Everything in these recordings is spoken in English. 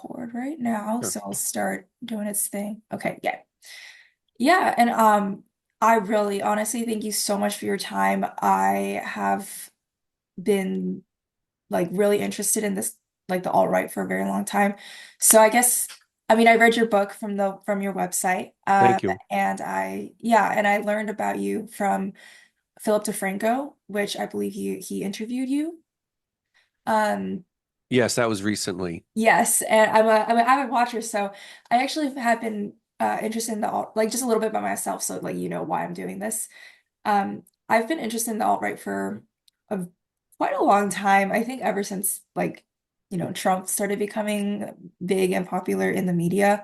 record right now, Sure. so I'll start doing its thing. Okay, yeah. Yeah, and I really honestly thank you so much for your time. I have been like really interested in this like the alt-right for a very long time. So I guess I mean I read your book from your website. Thank you. And I learned about you from Philip DeFranco, which I believe he interviewed you. Um Yes, that was recently. Yes, and I'm an avid watcher, so I actually have been interested in the alt, like just a little bit by myself, so like you know why I'm doing this. I've been interested in the alt-right for a, quite a long time. I think ever since like Trump started becoming big and popular in the media.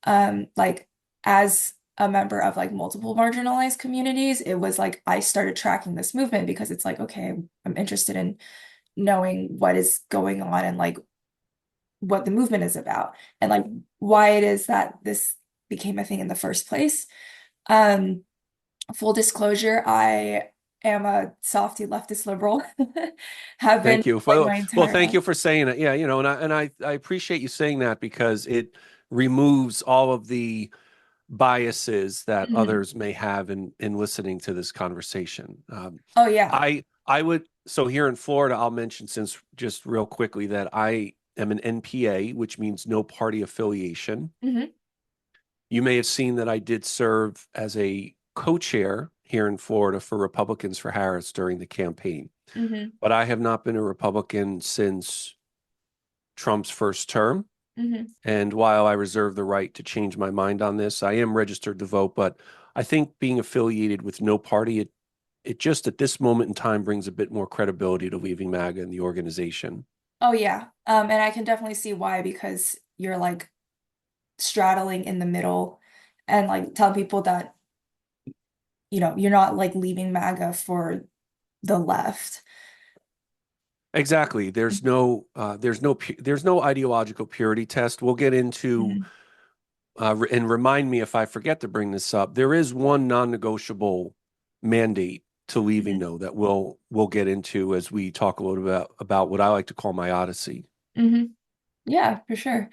Like as a member of like multiple marginalized communities, it was like I started tracking this movement because it's like okay, I'm interested in knowing what is going on and like what the movement is about and like why it is that this became a thing in the first place. Um, Full disclosure, I am a softy leftist liberal, have been Thank you. like my Well, entire thank life. you for saying it. Yeah, I appreciate you saying that because it removes all of the biases that Mhm. others may have in listening to this conversation. Oh yeah. I would so here in Florida, I'll mention since just real quickly that I am an NPA, which means no party affiliation. Hmm. You may have seen that I did serve as a co-chair here in Florida for Republicans for Harris during the campaign. Hmm. But I have not been a Republican since Trump's first term. Hmm. And while I reserve the right to change my mind on this, I am registered to vote. But I think being affiliated with no party, it just at this moment in time brings a bit more credibility to Leaving MAGA and the organization. Oh yeah. And I can definitely see why because you're like straddling in the middle and like telling people that you're not like leaving MAGA for the left. Exactly. There's no ideological purity test. We'll get into Mhm. and remind me if I forget to bring this up. There is one non-negotiable mandate to leaving, Mhm. though, that we'll get into as we talk a little bit about what I like to call my Odyssey. Hmm. Yeah, for sure.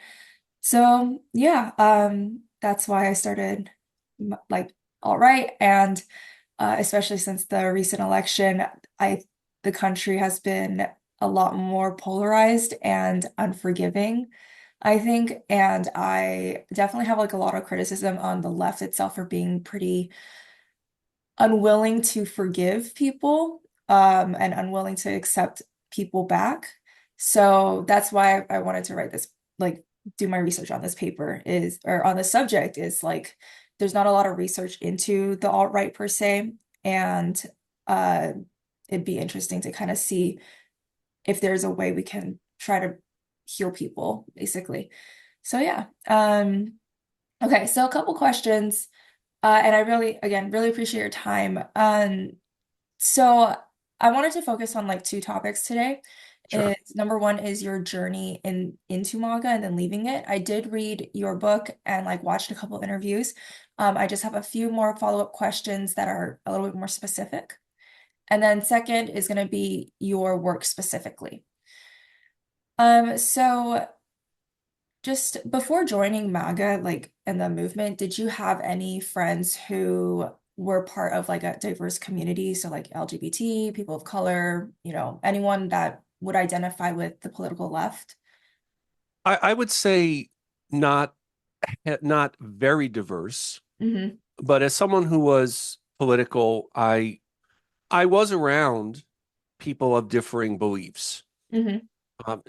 So yeah, that's why I started like all right, and especially since the recent election, I the country has been a lot more polarized and unforgiving, I think, and I definitely have like a lot of criticism on the left itself for being pretty unwilling to forgive people, and unwilling to accept people back. So that's why I wanted to write this, like do my research on this paper is, or on this subject is like, there's not a lot of research into the alt-right per se. And uh, it'd be interesting to kind of see if there's a way we can try to heal people, basically. So yeah. Okay, so a couple questions. And I really, again, really appreciate your time. So I wanted to focus on like two topics today. Sure. Is number one is your journey into MAGA and then leaving it. I did read your book and like watched a couple interviews. I just have a few more follow-up questions that are a little bit more specific. And then second is going to be your work specifically. So just before joining MAGA, like in the movement, did you have any friends who were part of like a diverse community? So like LGBT, people of color, anyone that would identify with the political left? I would say not not very diverse, Hmm. but as someone who was political, I was around people of differing beliefs. Hmm.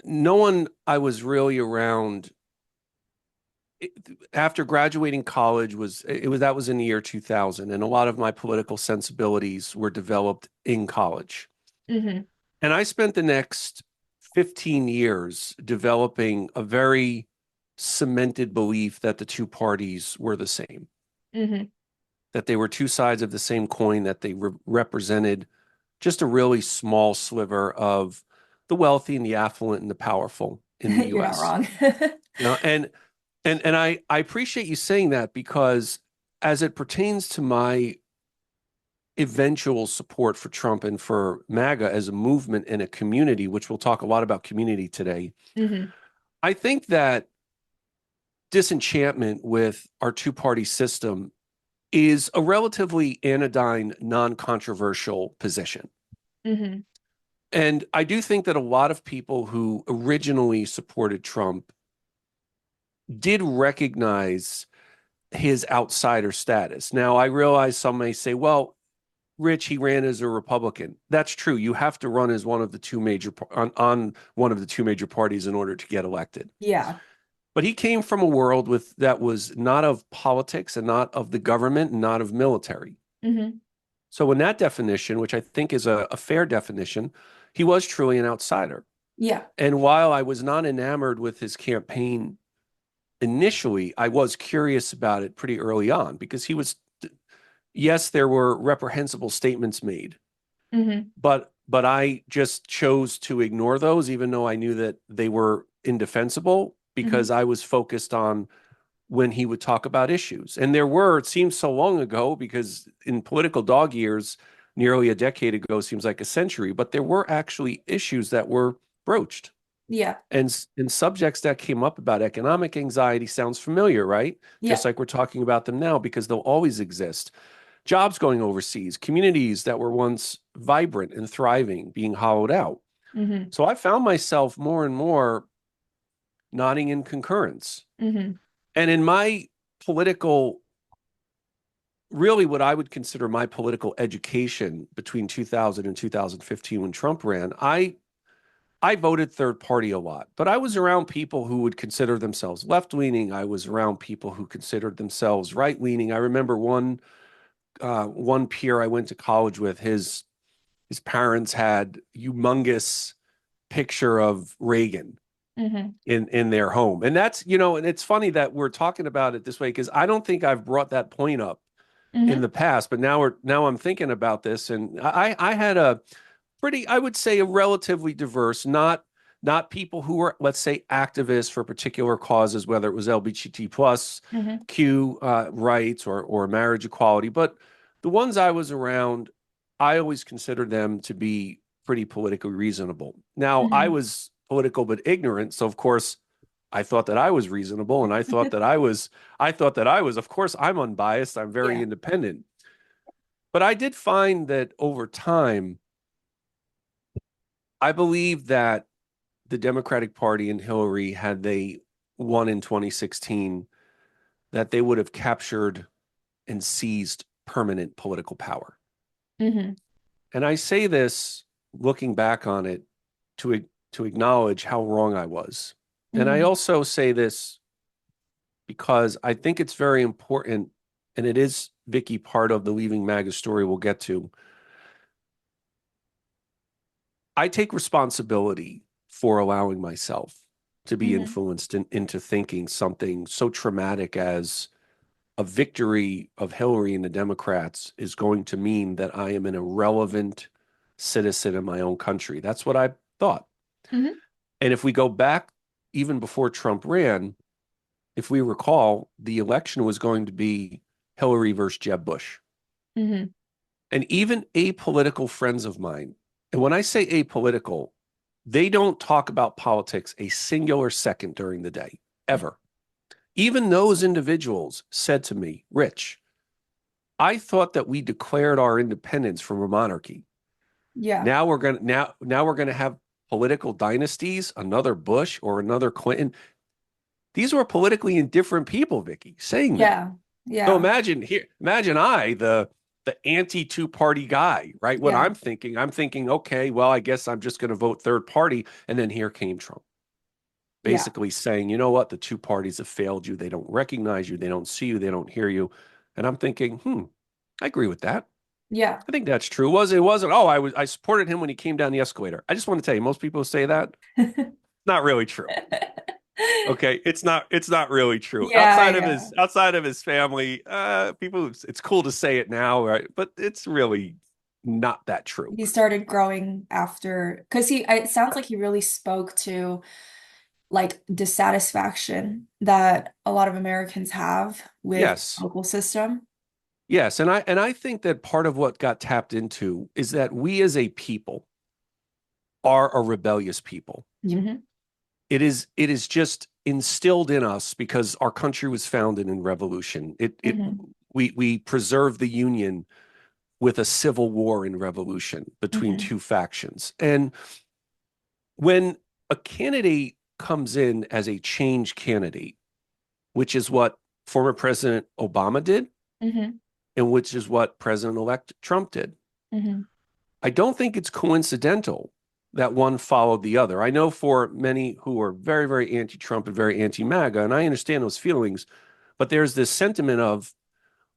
No one I was really around after graduating college was it was that was in the year 2000, and a lot of my political sensibilities were developed in college. Hmm. And I spent the next 15 years developing a very cemented belief that the two parties were the same, Hmm. that they were two sides of the same coin, that they represented just a really small sliver of the wealthy and the affluent and the powerful in the You're not US. wrong. You know, and I appreciate you saying that because as it pertains to my eventual support for Trump and for MAGA as a movement and a community, which we'll talk a lot about community today, Hmm. I think that disenchantment with our two-party system is a relatively anodyne, non-controversial position. Hmm. And I do think that a lot of people who originally supported Trump did recognize his outsider status. Now, I realize some may say, well, Rich, he ran as a Republican. That's true. You have to run as one of the two major on one of the two major parties in order to get elected. Yeah. But he came from a world with that was not of politics and not of the government and not of military. Hmm. So in that definition, which I think is a fair definition, he was truly an outsider. Yeah. And while I was not enamored with his campaign initially, I was curious about it pretty early on because he was, yes, there were reprehensible statements made, Hmm. but I just chose to ignore those, even though I knew that they were indefensible because Hmm. I was focused on when he would talk about issues. And there were, it seems so long ago because in political dog years, nearly a decade ago seems like a century, but there were actually issues that were broached. Yeah. And subjects that came up about economic anxiety sounds familiar, right? Yeah. Just like we're talking about them now because they'll always exist. Jobs going overseas, communities that were once vibrant and thriving being hollowed out. Hmm. So I found myself more and more nodding in concurrence. Hmm. And in my political, really what I would consider my political education between 2000 and 2015 when Trump ran, I voted third party a lot, but I was around people who would consider themselves left leaning. I was around people who considered themselves right leaning. I remember one peer I went to college with. His parents had humongous picture of Reagan Hmm. in their home, and that's and it's funny that we're talking about it this way because I don't think I've brought that point up in Hmm. the past, but now I'm thinking about this, and I had a pretty, I would say, a relatively diverse, not people who were, let's say, activists for particular causes, whether it was LGBT plus Hmm. Q rights or marriage equality, but the ones I was around, I always considered them to be pretty politically reasonable. Now, I Hmm. was political but ignorant, so of course I thought that I was reasonable, and I thought that I was, of course, I'm unbiased, I'm very Yeah. independent. But I did find that over time, I believe that the Democratic Party and Hillary, had they won in 2016, that they would have captured and seized permanent political power. Hmm. And I say this looking back on it to acknowledge how wrong I was. And I Hmm. also say this because I think it's very important, and it is, Vicky, part of the Leaving MAGA story we'll get to. I take responsibility for allowing myself to be Hmm. influenced into thinking something so traumatic as a victory of Hillary and the Democrats is going to mean that I am an irrelevant citizen in my own country. That's what I thought. Hmm. And if we go back even before Trump ran, if we recall, the election was going to be Hillary versus Jeb Bush. Hmm. And even apolitical friends of mine, and when I say apolitical, they don't talk about politics a singular second during the day, ever. Even those individuals said to me, Rich, I thought that we declared our independence from a monarchy. Yeah. Now we're gonna have political dynasties, another Bush or another Clinton. These were politically indifferent people, Vicky, saying that. Yeah. So Yeah. imagine I, the anti two party guy, right? What Yeah. I'm thinking, okay, well, I guess I'm just going to vote third party. And then here came Trump, Yeah. basically saying, you know what? The two parties have failed you. They don't recognize you. They don't see you. They don't hear you. And I'm thinking, I agree with that. Yeah. I think that's true. It wasn't, oh, I supported him when he came down the escalator. I just want to tell you, most people say that. Not really true. Okay, it's not really true. Yeah. Yeah. Outside of his family, people, it's cool to say it now, right? But it's really not that true. He started growing after, because it sounds like he really spoke to like dissatisfaction that a lot of Americans have with the Yes. local system. Yes, and I think that part of what got tapped into is that we as a people are a rebellious people. Hmm. it is just instilled in us because our country was founded in revolution. Hmm. We preserved the Union with a civil war in revolution between Hmm. two factions. And when a candidate comes in as a change candidate, which is what former President Obama did, Hmm. and which is what President-elect Trump did, Hmm. I don't think it's coincidental that one followed the other. I know for many who are very, very anti-Trump and very anti-MAGA, and I understand those feelings, but there's this sentiment of,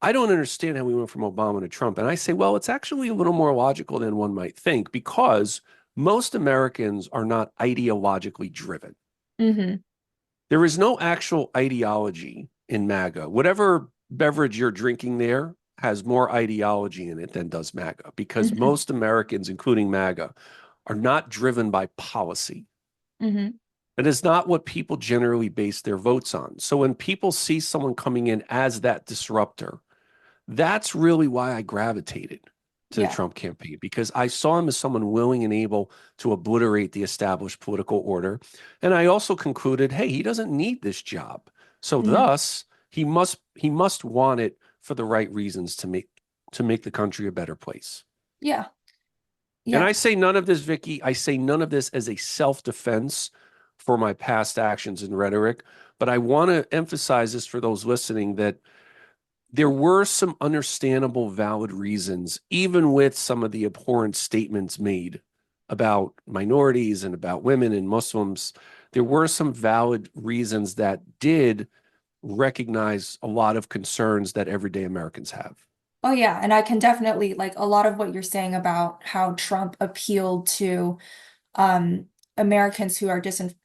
I don't understand how we went from Obama to Trump. And I say, well, it's actually a little more logical than one might think because most Americans are not ideologically driven. Hmm. There is no actual ideology in MAGA. Whatever beverage you're drinking there has more ideology in it than does MAGA because Hmm. most Americans, including MAGA, are not driven by policy. Hmm. That is not what people generally base their votes on. So when people see someone coming in as that disruptor, that's really why I gravitated to the Yeah. Trump campaign because I saw him as someone willing and able to obliterate the established political order. And I also concluded, hey, he doesn't need this job. So Hmm. thus, he must want it for the right reasons to make the country a better place. Yeah. And Yeah. I say none of this, Vicky. I say none of this as a self-defense for my past actions and rhetoric, but I want to emphasize this for those listening that there were some understandable, valid reasons, even with some of the abhorrent statements made about minorities and about women and Muslims. There were some valid reasons that did recognize a lot of concerns that everyday Americans have. Oh yeah, and I can definitely like a lot of what you're saying about how Trump appealed to um, Americans who are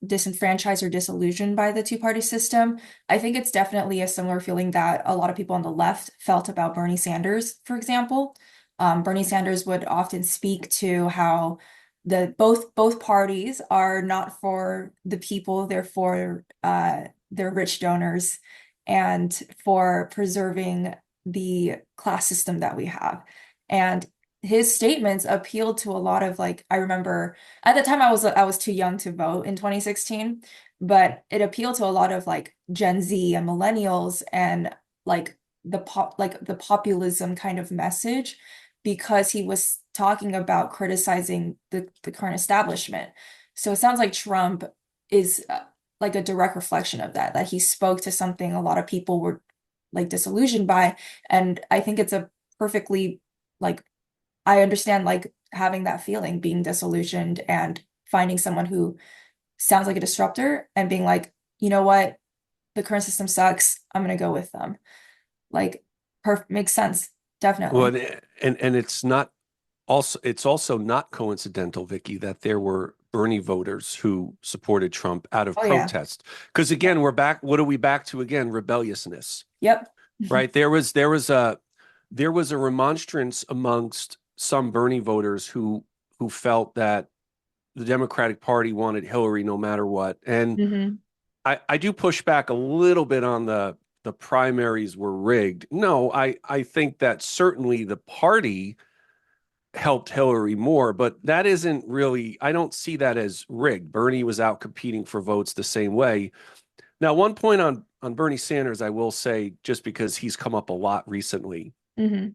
disenfranchised or disillusioned by the two-party system. I think it's definitely a similar feeling that a lot of people on the left felt about Bernie Sanders, for example. Bernie Sanders would often speak to how the both parties are not for the people, they're for their rich donors and for preserving the class system that we have. And his statements appealed to a lot of like I remember at the time I was too young to vote in 2016, but it appealed to a lot of like Gen Z and millennials and like the populism kind of message because he was talking about criticizing the current establishment. So it sounds like Trump is like a direct reflection of that he spoke to something a lot of people were like disillusioned by. And I think it's a perfectly like I understand like having that feeling, being disillusioned and finding someone who sounds like a disruptor and being like, you know what, the current system sucks. I'm gonna go with them. Like, perfect makes sense, Well, definitely. and it's also not coincidental, Vicky, that there were Bernie voters who supported Trump out of Oh yeah. protest. Because Yeah. again, we're back. What are we back to again? Rebelliousness, Yep. right? There was a remonstrance amongst some Bernie voters who felt that the Democratic Party wanted Hillary no matter what. And Hmm. I do push back a little bit on the primaries were rigged. No, I think that certainly the party helped Hillary more, but that isn't really, I don't see that as rigged. Bernie was out competing for votes the same way. Now, one point on Bernie Sanders, I will say, just because he's come up a lot recently, Hmm.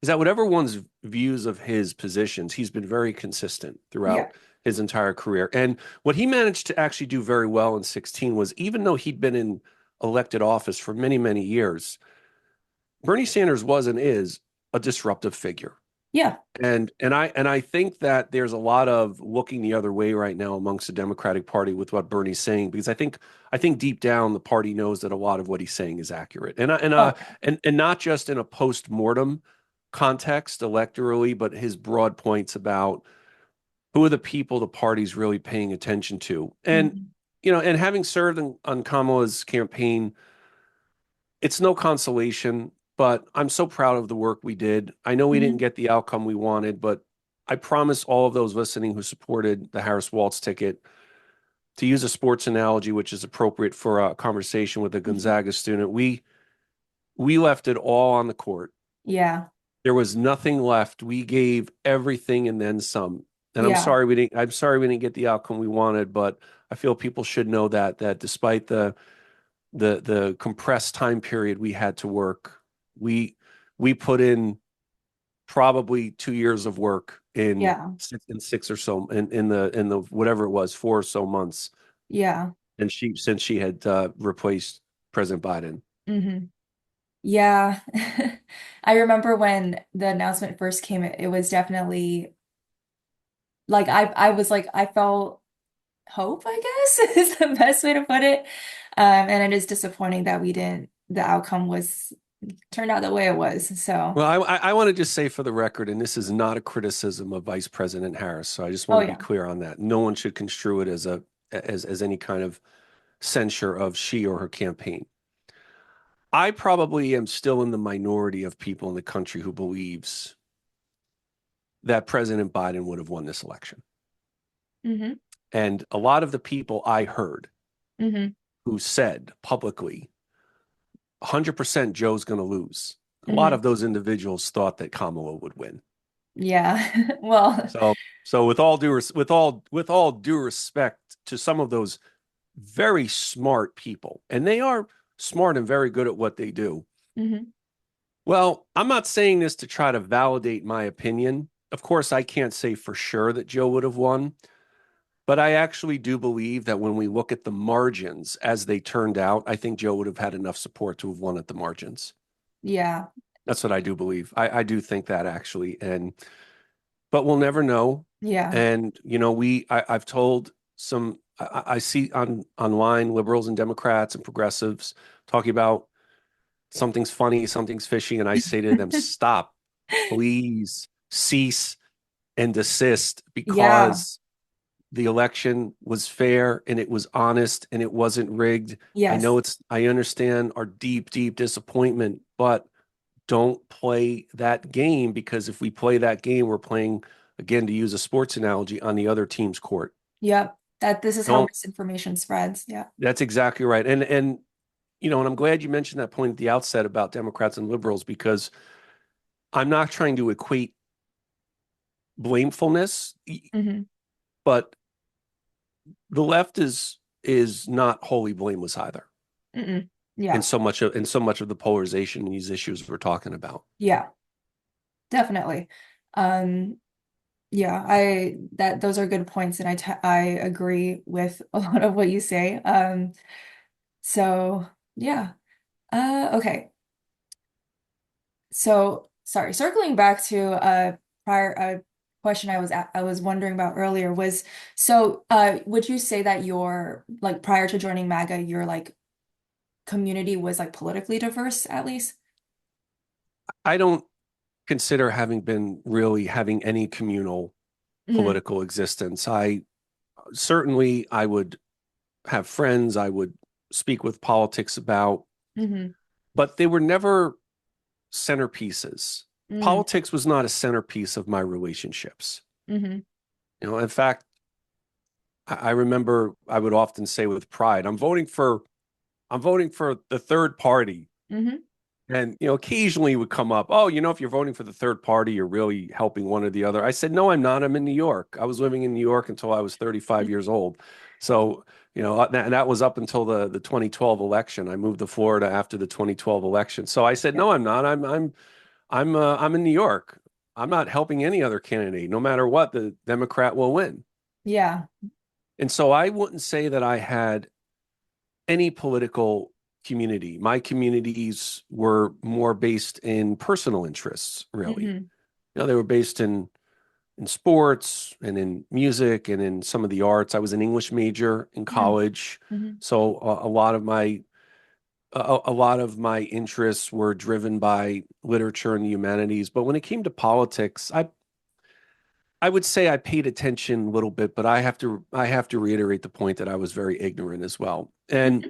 is that whatever one's views of his positions, he's been very consistent Yeah. throughout his entire career. And what he managed to actually do very well in 16 was even though he'd been in elected office for many, many years, Bernie Sanders was and is a disruptive figure. Yeah. And I think that there's a lot of looking the other way right now amongst the Democratic Party with what Bernie's saying because I think deep down the party knows that a lot of what he's saying is accurate Oh yeah. and not just in a post mortem context electorally, but his broad points about who are the people the party's really paying attention to. And Hmm. and having served on Kamala's campaign, it's no consolation, but I'm so proud of the work we did. I know we didn't Hmm. get the outcome we wanted, but I promise all of those listening who supported the Harris Waltz ticket to use a sports analogy, which is appropriate for a conversation with a Hmm. Gonzaga student. We left it all on the court. Yeah. There was nothing left. We gave everything and then some. And I'm Yeah. sorry we didn't. I'm sorry we didn't get the outcome we wanted, but I feel people should know that despite the compressed time period we had to work, we we put in probably 2 years of work Yeah. in six or so in the whatever it was, 4 or so months, Yeah. and she since she had replaced President Biden. Hmm. Yeah. I remember when the announcement first came, it was definitely like I was like I felt hope, I guess, is the best way to put it. And it is disappointing that we didn't, the outcome was turned out the way it was. So, Well, I want to just say for the record, and this is not a criticism of Vice President Harris, so I just oh want to be yeah. clear on that. No one should construe it as any kind of censure of she or her campaign. I probably am still in the minority of people in the country who believes that President Biden would have won this election. Hmm. And a lot of the people I heard Hmm. who said publicly, 100% Joe's going to lose. A lot Hmm. of those individuals thought that Kamala would win. Yeah. Well, So, so with all due respect to some of those very smart people, and they are smart and very good at what they do. hmm. Well, I'm not saying this to try to validate my opinion. Of course, I can't say for sure that Joe would have won, but I actually do believe that when we look at the margins as they turned out, I think Joe would have had enough support to have won at the margins. Yeah. That's what I do believe. I do think that actually, and but we'll never know. Yeah. And I've told some I see online liberals and Democrats and progressives talking about something's funny, something's fishy, and I say to them, stop, please cease and desist Yeah. because the election was fair and it was honest and it wasn't rigged. Yes. I understand our deep, deep disappointment, but don't play that game because if we play that game, we're playing, again, to use a sports analogy, on the other team's court. Yep. That this is how Don't, misinformation spreads. Yeah. that's exactly right. And I'm glad you mentioned that point at the outset about Democrats and liberals because I'm not trying to equate blamefulness, Hmm. but the left is not wholly blameless either Hmm. in Yeah. so much of the polarization in these issues we're talking about. Yeah. Definitely. Um, yeah, I that those are good points, and I agree with a lot of what you say. So yeah. Okay. So sorry, circling back to prior question I was wondering about earlier was so would you say that your like prior to joining MAGA, your like community was like politically diverse at least? I don't consider having any communal Hmm. political existence. I would have friends I would speak with politics about, Hmm. but they were never centerpieces. Hmm. Politics was not a centerpiece of my relationships. Hmm. In fact, I remember I would often say with pride, I'm voting for the third party. Hmm. And occasionally it would come up, oh, if you're voting for the third party, you're really helping one or the other. I said, no, I'm not. I'm in New York. I was living in New York until I was 35 years old. So, that was up until the 2012 election. I moved to Florida after the 2012 election. So I said, Yeah. no, I'm not. I'm in New York. I'm not helping any other candidate. No matter what, the Democrat will win. Yeah. And so I wouldn't say that I had any political community. My communities were more based in personal interests, really. Hmm. They were based in sports and in music and in some of the arts. I was an English major in college, Hmm. so a lot of my interests were driven by literature and the humanities. But when it came to politics, I would say I paid attention a little bit, but I have to reiterate the point that I was very ignorant as well. And Hmm.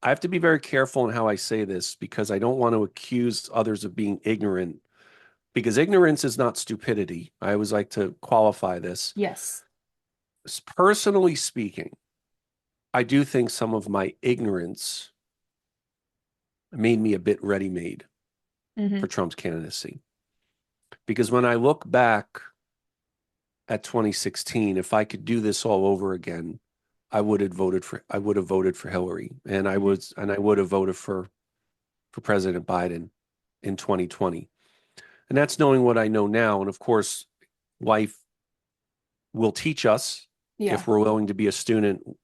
I have to be very careful in how I say this because I don't want to accuse others of being ignorant because ignorance is not stupidity. I always like to qualify this. Yes. Personally speaking, I do think some of my ignorance made me a bit ready-made for Hmm. Trump's candidacy. Because when I look back at 2016, if I could do this all over again, I would have voted for Hillary, and Mhm. I would have voted for President Biden in 2020. And that's knowing what I know now. And of course, life will teach us Yeah. if we're willing to be a student.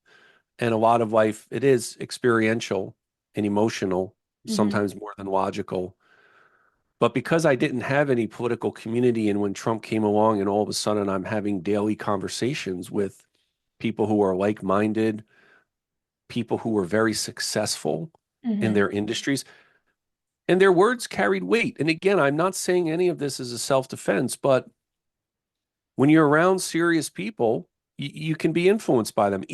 And a lot of life, it is experiential and emotional, Hmm. sometimes more than logical. But because I didn't have any political community, and when Trump came along, and all of a sudden I'm having daily conversations with people who are like-minded, people who were very successful in Hmm. their industries, and their words carried weight. And again, I'm not saying any of this is a self-defense, but when you're around serious people, you can be influenced by them, Hmm.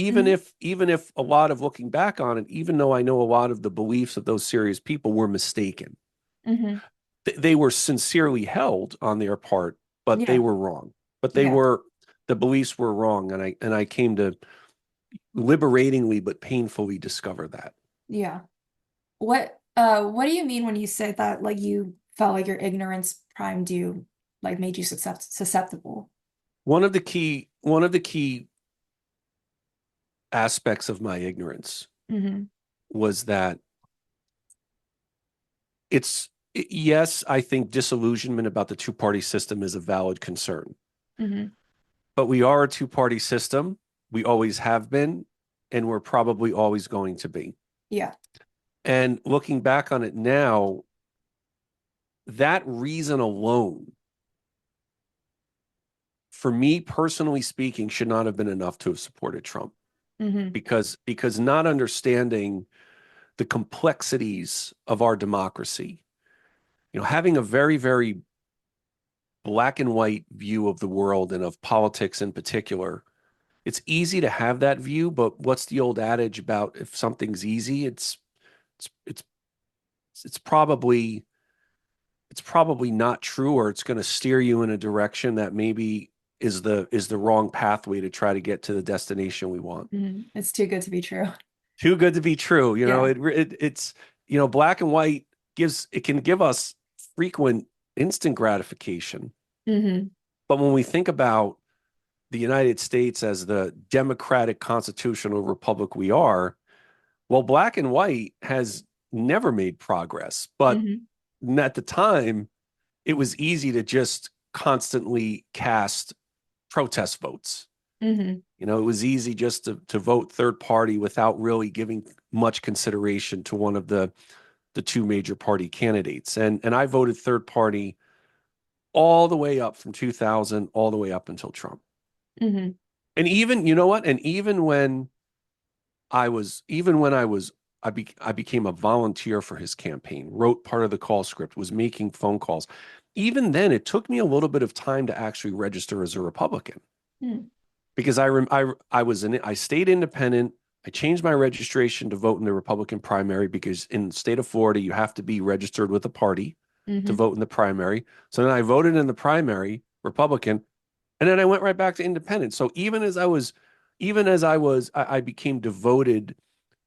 even if a lot of looking back on it, even though I know a lot of the beliefs of those serious people were mistaken, Hmm. they were sincerely held on their part, but they Yeah. were wrong. But Yeah. the beliefs were wrong, and I came to liberatingly but painfully discover that. Yeah. What do you mean when you say that like you felt like your ignorance primed you, like made you susceptible? One of the key aspects of my ignorance Hmm. was that it's yes, I think disillusionment about the two-party system is a valid concern. Hmm. But we are a two-party system. We always have been, and we're probably always going to be. Yeah. And looking back on it now, that reason alone, for me personally speaking, should not have been enough to have supported Trump, Hmm. because not understanding the complexities of our democracy, having a very, very black and white view of the world and of politics in particular. It's easy to have that view, but what's the old adage about if something's easy, it's it's it's probably it's probably not true, or it's going to steer you in a direction that maybe is the wrong pathway to try to get to the destination we want. Hmm. It's too good to be true. Too good to be true. Yeah. It's black and white it can give us frequent instant gratification. Hmm. But when we think about the United States as the democratic constitutional republic we are, well, black and white has never made progress. But Hmm. at the time, it was easy to just constantly cast protest votes. Hmm. It was easy just to vote third party without really giving much consideration to one of the two major party candidates. And I voted third party all the way up from 2000 all the way up until Trump. Hmm. And even, you know what? And even when I became a volunteer for his campaign, wrote part of the call script, was making phone calls. Even then, it took me a little bit of time to actually register as a Republican, Hmm. because I stayed independent. I changed my registration to vote in the Republican primary, because in the state of Florida, you have to be registered with a party to Hmm. vote in the primary. So then I voted in the primary Republican, and then I went right back to independent. So I became devoted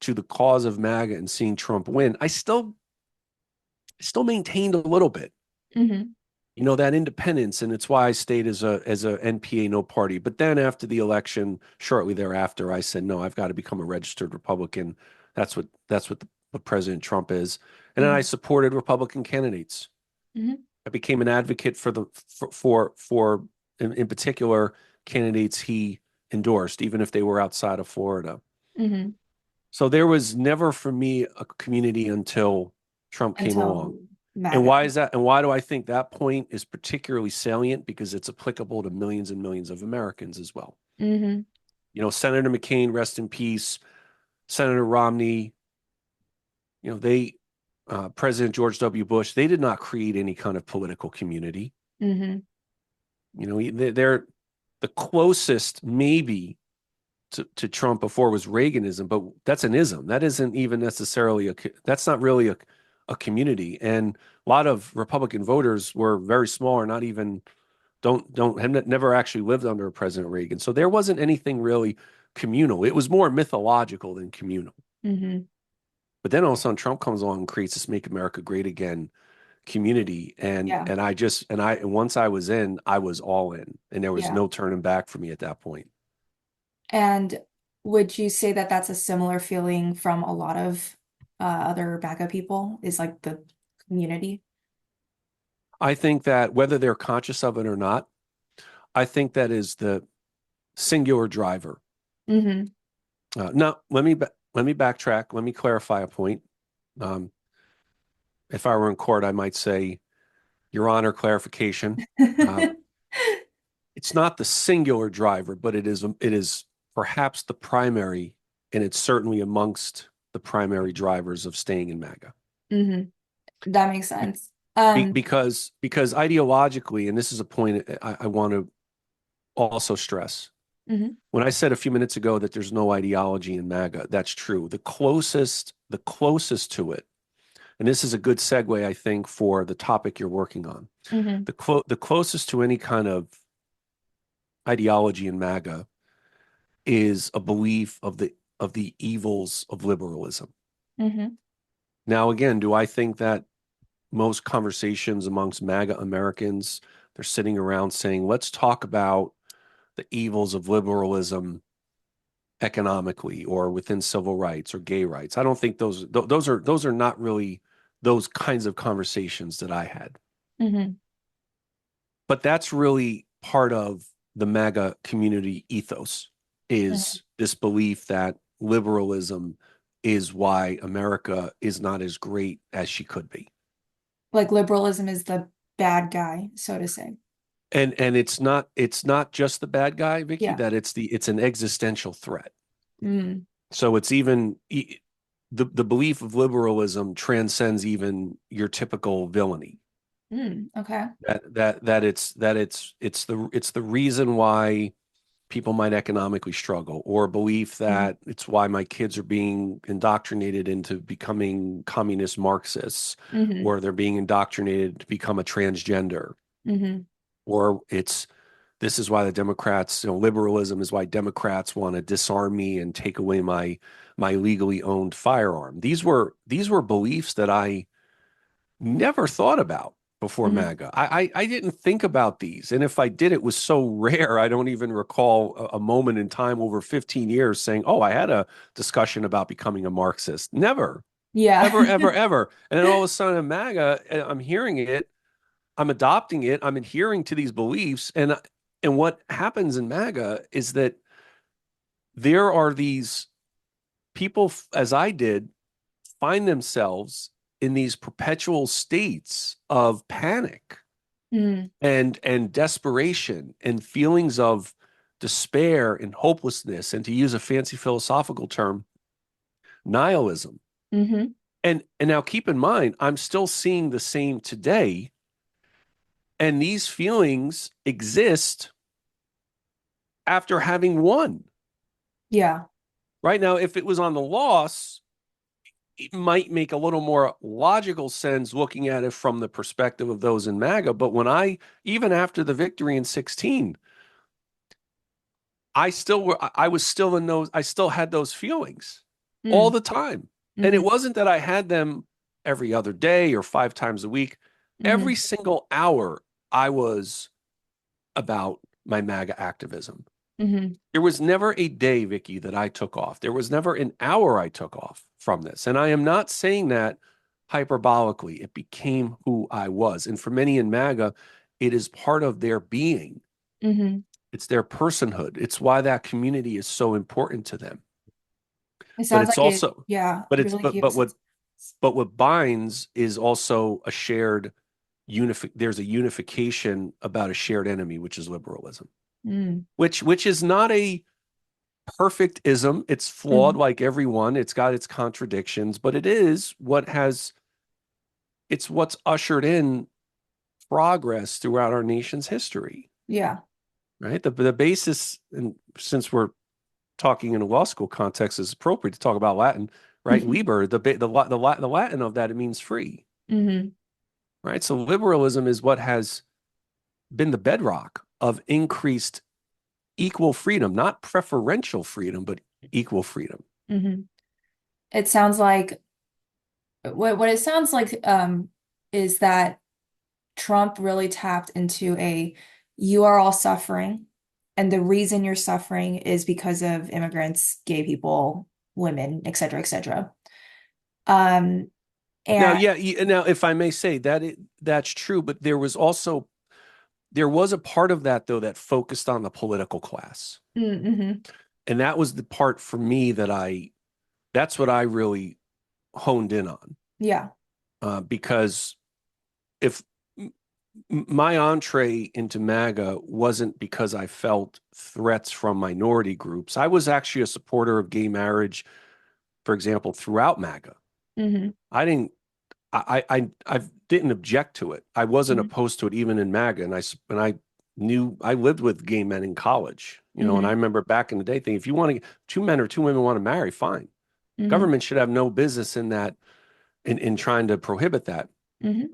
to the cause of MAGA and seeing Trump win. I still maintained a little bit, Hmm. that independence, and it's why I stayed as a NPA no party. But then after the election, shortly thereafter, I said no, I've got to become a registered Republican. What President Trump is, and then I Hmm. supported Republican candidates. Hmm. I became an advocate for in particular candidates he endorsed, even if they were outside of Florida. Hmm. So there was never for me a community until Trump came along. Until And MAGA. why is that? And why do I think that point is particularly salient? Because it's applicable to millions and millions of Americans as well. Hmm. Senator McCain, rest in peace, Senator Romney, they President George W. Bush, they did not create any kind of political community. Hmm. They're the closest maybe to Trump before was Reaganism, but that's an ism. That isn't even necessarily that's not really a community. And a lot of Republican voters were very small, or not even don't have never actually lived under President Reagan. So there wasn't anything really communal. It was more mythological than communal. Hmm. But then all of a sudden Trump comes along and creates this Make America Great Again community. And Yeah. and I just and once I was in, I was all in. And there was Yeah. no turning back for me at that point. And would you say that that's a similar feeling from a lot of other MAGA people, is like the community? I think that whether they're conscious of it or not, I think that is the singular driver. Mm-hmm. Now, let me backtrack. Let me clarify a point. Um, if I were in court, I might say, Your Honor, clarification. Uh, it's not the singular driver, but it is perhaps the primary, and it's certainly amongst the primary drivers of staying in MAGA. Mm-hmm. That makes sense. Because ideologically, and this is a point I want to also stress. Mhm, When I said a few minutes ago that there's no ideology in MAGA, that's true. The closest to it, and this is a good segue, I think, for the topic you're working on. mhm, The closest to any kind of ideology in MAGA is a belief of the evils of liberalism. mhm, Now, again, do I think that most conversations amongst MAGA Americans, they're sitting around saying, let's talk about the evils of liberalism economically or within civil rights or gay rights? I don't think those are not really those kinds of conversations that I had. mhm, But that's really part of the MAGA community ethos, mhm. is this belief that liberalism is why America is not as great as she could be. Like liberalism is the bad guy, so to say. And it's not just the bad guy, Vicky, Yeah. that it's an existential threat. Mm, So it's even the belief of liberalism transcends even your typical villainy. okay. It's the reason why people might economically struggle, or belief Mhm, that it's why my kids are being indoctrinated into becoming communist Marxists, mhm, or they're being indoctrinated to become a transgender, mhm, or it's this is why the Democrats, liberalism is why Democrats want to disarm me and take away my legally owned firearm. These were beliefs that I never thought about before mhm. MAGA. I didn't think about these. And if I did, it was so rare. I don't even recall a moment in time over 15 years saying, oh, I had a discussion about becoming a Marxist. Never, Yeah. ever, ever, ever. And then all of a sudden in MAGA, I'm hearing it, I'm adopting it, I'm adhering to these beliefs. And what happens in MAGA is that there are these people, as I did, find themselves in these perpetual states of panic Mm, and desperation and feelings of despair and hopelessness, and to use a fancy philosophical term, nihilism. mhm. And now keep in mind, I'm still seeing the same today, and these feelings exist after having won. Yeah. Right now, if it was on the loss, it might make a little more logical sense looking at it from the perspective of those in MAGA. But even after the victory in 16, I was still in those, I still had those feelings all Mm, the time. And it mhm, wasn't that I had them every other day or 5 times a week. Every mhm, single hour I was about my MAGA activism. mhm, There was never a day, Vicky, that I took off. There was never an hour I took off from this. And I am not saying that hyperbolically. It became who I was. And for many in MAGA, it is part of their being. mhm. It's their personhood. It's why that community is so important to them. It But sounds it's like it, also, yeah, but it's really but gives it. what binds is also a shared there's a unification about a shared enemy, which is liberalism, Mm, which is not a perfect ism. It's flawed mhm. like everyone. It's got its contradictions, but it's what's ushered in progress throughout our nation's history, Yeah. right? The basis, and since we're talking in a law school context, is appropriate to talk about Latin, right? Liber, the Latin of that, it means free, Mhm. right? So liberalism is what has been the bedrock of increased equal freedom, not preferential freedom, but equal freedom. Mhm. It sounds like what it sounds like is that Trump really tapped into a you are all suffering. and the reason you're suffering is because of immigrants, gay people, women, et cetera, et cetera. Um, Now, and yeah, now if I may say that that's true, but there was a part of that though that focused on the political class. mm-hmm, And that was the part for me that's what I really honed in on. yeah, Because if my entree into MAGA wasn't because I felt threats from minority groups, I was actually a supporter of gay marriage, for example, throughout MAGA. mm-hmm, I didn't, I didn't object to it. I wasn't opposed to it even in MAGA, and I knew I lived with gay men in college, and I mm-hmm, remember back in the day thinking, if you want to, two men or two women want to marry, fine. mm-hmm, Government should have no business in that, in trying to prohibit that. mm-hmm,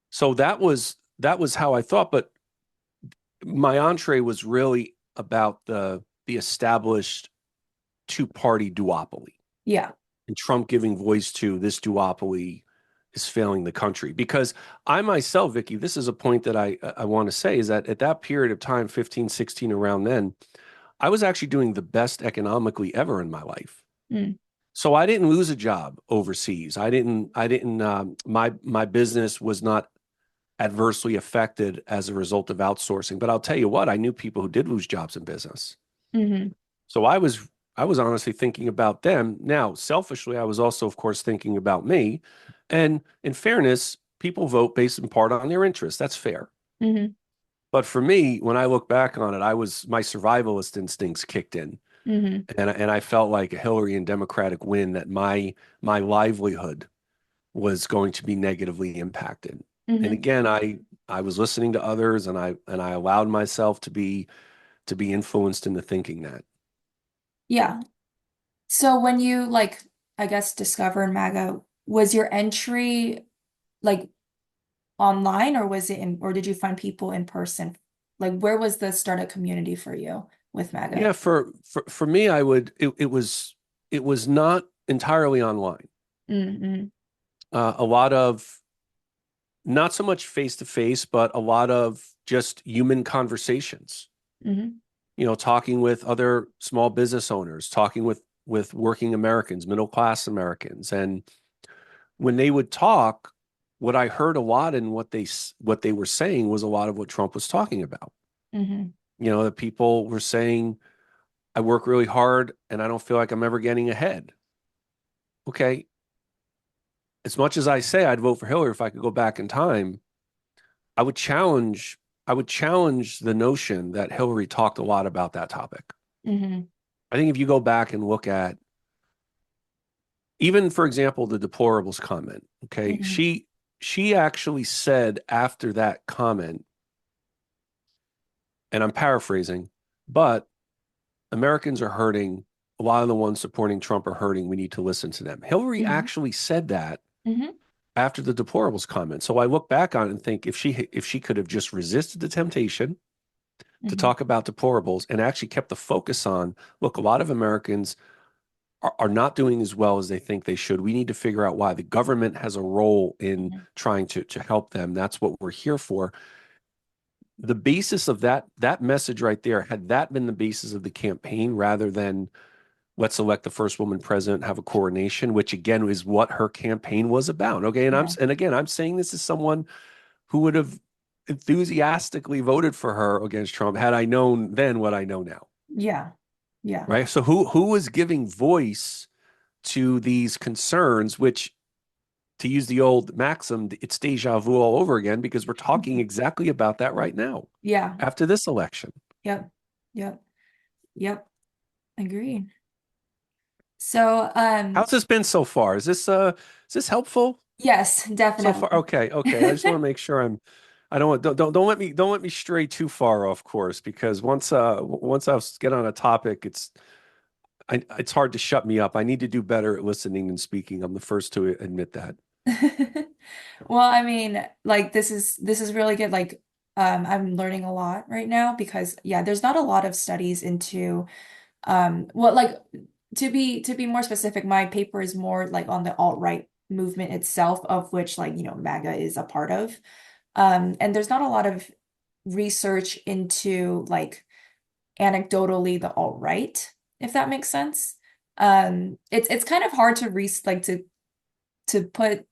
So that was how I thought, but my entree was really about the established two-party duopoly, yeah, and Trump giving voice to this duopoly is failing the country. Because I myself, Vicky, this is a point that I want to say, is that at that period of time, 15, 16, around then, I was actually doing the best economically ever in my life. mm, So I didn't lose a job overseas. My business was not adversely affected as a result of outsourcing. But I'll tell you what, I knew people who did lose jobs in business. mm-hmm, So I was honestly thinking about them. Now, selfishly, I was also, of course, thinking about me. And in fairness, people vote based in part on their interests. That's fair. mm-hmm, But for me, when I look back on it, my survivalist instincts kicked in. mm-hmm, And I felt like a Hillary and Democratic win, that my livelihood was going to be negatively impacted. And mm-hmm, again, I was listening to others, and I allowed myself to be influenced into thinking that. yeah. So when you like, I guess, discovered MAGA, was your entry like online or was it in, or did you find people in person? Like, where was the startup community for you with Yeah, MAGA? for me, it was not entirely online. Mm-hmm, A lot of, not so much face to face, but a lot of just human conversations. mm-hmm, Talking with other small business owners, talking with working Americans, middle class Americans, and when they would talk, what I heard a lot in what they were saying was a lot of what Trump was talking about. mm-hmm, The people were saying, "I work really hard, and I don't feel like I'm ever getting ahead." Okay, as much as I say I'd vote for Hillary if I could go back in time, I would challenge I would challenge the notion that Hillary talked a lot about that topic. mm-hmm, I think if you go back and look at, even for example, the deplorables comment, okay, mm-hmm, she actually said after that comment, and I'm paraphrasing, but Americans are hurting. A lot of the ones supporting Trump are hurting. We need to listen to them. Hillary mm-hmm, actually said that mm-hmm, after the deplorables comment. So I look back on it and think, if she could have just resisted the temptation to mm-hmm, talk about deplorables and actually kept the focus on, look, a lot of Americans are not doing as well as they think they should. We need to figure out why. The government has a role in mm-hmm, trying to help them. That's what we're here for. The basis of that message right there, had that been the basis of the campaign, rather than let's elect the first woman president, have a coronation, which again is what her campaign was about. Okay, yeah, and again, I'm saying this as someone who would have enthusiastically voted for her against Trump had I known then what I know now. yeah, yeah, Right. So who was giving voice to these concerns, which, to use the old maxim, it's deja vu all over again, because we're talking exactly about that right now yeah, after this election. yep, yep, yep, agreed. So, How's this been so far? Is this helpful yes, so far? definitely. Okay, okay. I just want to make sure I don't let me stray too far off course, because once I get on a topic, it's hard to shut me up. I need to do better at listening and speaking. I'm the first to admit that. Well, I mean, like this is really good. Like, I'm learning a lot right now because yeah, there's not a lot of studies into well, like to be more specific, my paper is more like on the alt-right movement itself, of which like, MAGA is a part of. And there's not a lot of research into like anecdotally the alt-right, if that makes sense. It's kind of hard to to put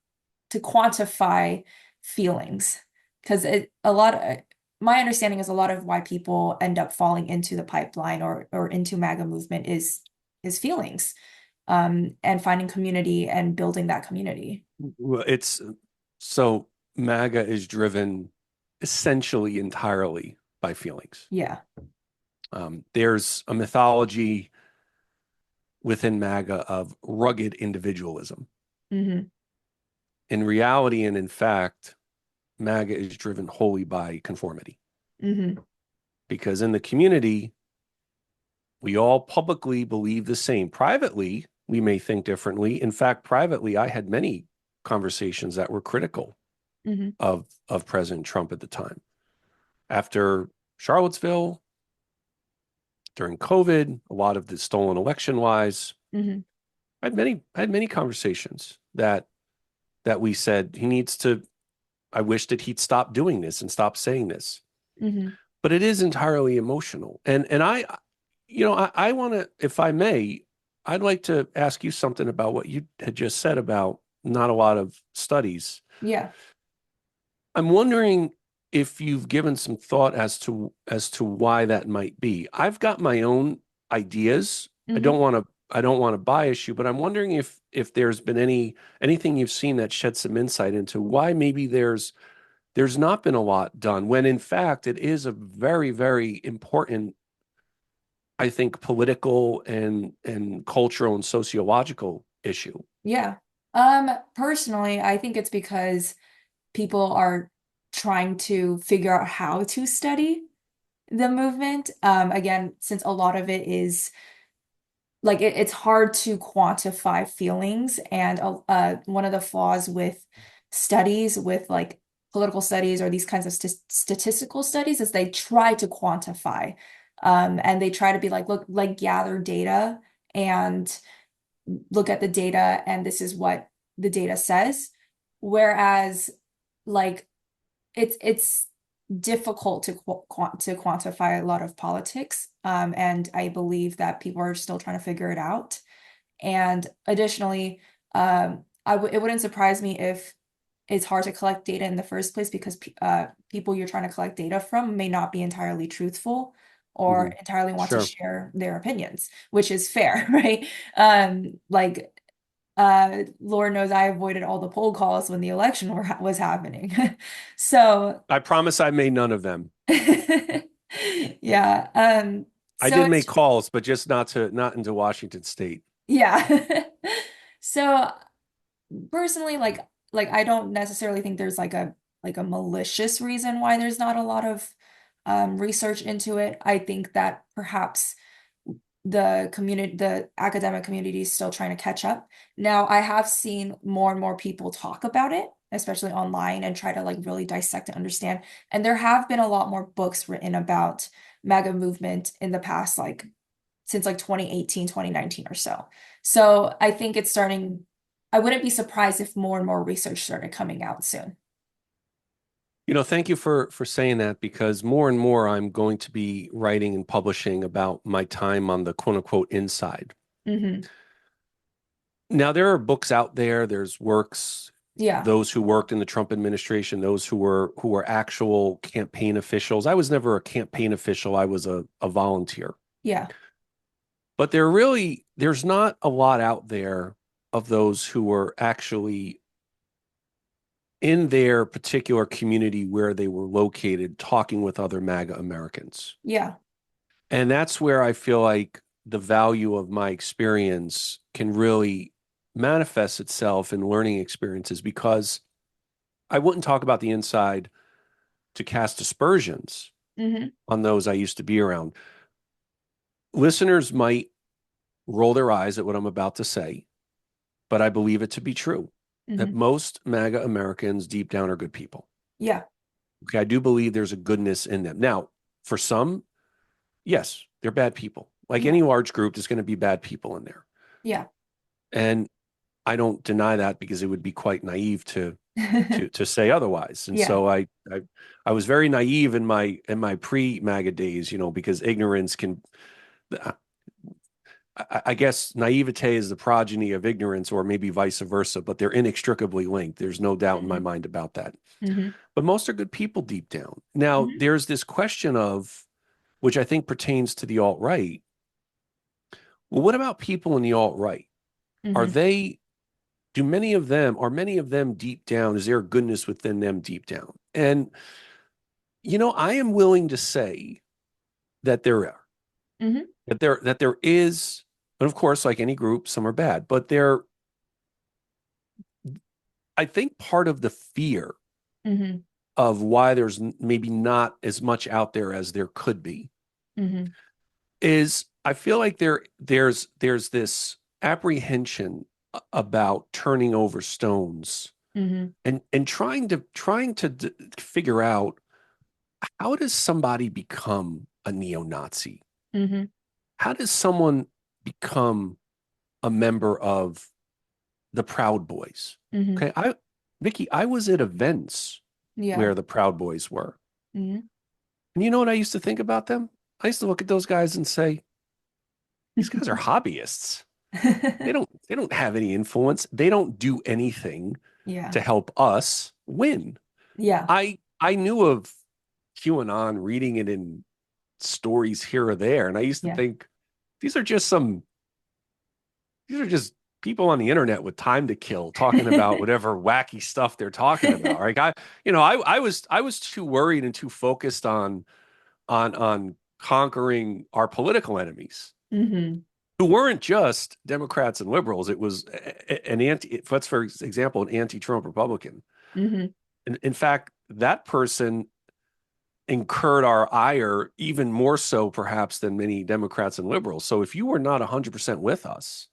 to quantify feelings because it a lot of my understanding is a lot of why people end up falling into the pipeline or into MAGA movement is feelings, and finding community and building that community. Well, it's so MAGA is driven essentially entirely by feelings. Yeah. There's a mythology within MAGA of rugged individualism. Hmm. In reality and in fact, MAGA is driven wholly by conformity Hmm. because in the community, we all publicly believe the same. Privately, we may think differently. In fact, privately, I had many conversations that were critical Hmm. of President Trump at the time. After Charlottesville, during COVID, a lot of the stolen election wise, Hmm. I had many conversations that we said he needs to. I wish that he'd stop doing this and stop saying this. Hmm. But it is entirely emotional. And I want to, if I may, I'd like to ask you something about what you had just said about not a lot of studies. Yeah. I'm wondering if you've given some thought as to why that might be. I've got my own ideas. Hmm. I don't want to bias you, but I'm wondering if there's been anything you've seen that shed some insight into why maybe there's not been a lot done when in fact it is a very, very important, I think, political and cultural and sociological issue. Yeah. Personally, I think it's because people are trying to figure out how to study the movement. Again, since a lot of it is like it's hard to quantify feelings, and one of the flaws with studies, with like political studies or these kinds of statistical studies, is they try to quantify, and they try to be like, look, like gather data and look at the data, and this is what the data says. Whereas, like it's difficult to to quantify a lot of politics, and I believe that people are still trying to figure it out. And additionally, it wouldn't surprise me if it's hard to collect data in the first place because people you're trying to collect data from may not be entirely truthful or Mhm. entirely want to Sure. share their opinions, which is fair, right? Like Lord knows I avoided all the poll calls when the election was happening. So, I promise I made none of them. yeah. I So did make it's calls, but just not into Washington State. yeah. So personally, like I don't necessarily think there's like a malicious reason why there's not a lot of research into it. I think that perhaps the academic community is still trying to catch up. Now, I have seen more and more people talk about it, especially online, and try to like really dissect and understand. And there have been a lot more books written about MAGA movement in the past, like since like 2018, 2019 or so. So I think it's starting, I wouldn't be surprised if more and more research started coming out soon. Thank you for saying that because more and more I'm going to be writing and publishing about my time on the quote unquote inside. Hmm. Now there are books out there, there's works, Yeah. those who worked in the Trump administration, those who were actual campaign officials. I was never a campaign official, I was a volunteer. Yeah. But there's not a lot out there of those who were actually in their particular community where they were located talking with other MAGA Americans. Yeah. And that's where I feel like the value of my experience can really manifest itself in learning experiences because I wouldn't talk about the inside to cast aspersions Hmm. on those I used to be around. Listeners might roll their eyes at what I'm about to say, but I believe it to be true that Hmm. most MAGA Americans deep down are good people. Yeah. Okay, I do believe there's a goodness in them. Now, for some, yes, they're bad people. Like Yeah. any large group, there's going to be bad people in there. Yeah. And I don't deny that because it would be quite naive to say otherwise. And Yeah. so I was very naive in my pre-MAGA days, because ignorance can, I guess naivete is the progeny of ignorance, or maybe vice versa, but they're inextricably linked. There's no doubt in my Hmm. mind about that. Hmm. But most are good people deep down. Now, Hmm. there's this question of, which I think pertains to the alt-right. Well, what about people in the alt-right? Are Hmm. they, are many of them deep down, is there goodness within them deep down? And, I am willing to say that there are, Hmm. that there is, and of course, like any group, some are bad, but I think part of the fear Hmm. of why there's maybe not as much out there as there could be Hmm. is I feel like there's this apprehension about turning over stones Hmm. and trying to figure out, how does somebody become a neo-Nazi? Hmm. How does someone become a member of the Proud Boys? Hmm. Okay, Vicky, I was at events Yeah. where the Proud Boys were. Hmm. And you know what I used to think about them? I used to look at those guys and say, these guys are hobbyists. They don't have any influence. They don't do anything Yeah. to help us win. Yeah. I knew of QAnon, reading it in stories here or there, and I used to Yeah. think these are just some these are just people on the internet with time to kill talking about whatever wacky stuff they're talking about. Like I was too worried and too focused on conquering our political enemies, Hmm. who weren't just Democrats and liberals. It was an let's for example, an anti-Trump Republican. Hmm. In fact, that person incurred our ire even more so perhaps than many Democrats and liberals. So if you were not 100% with us,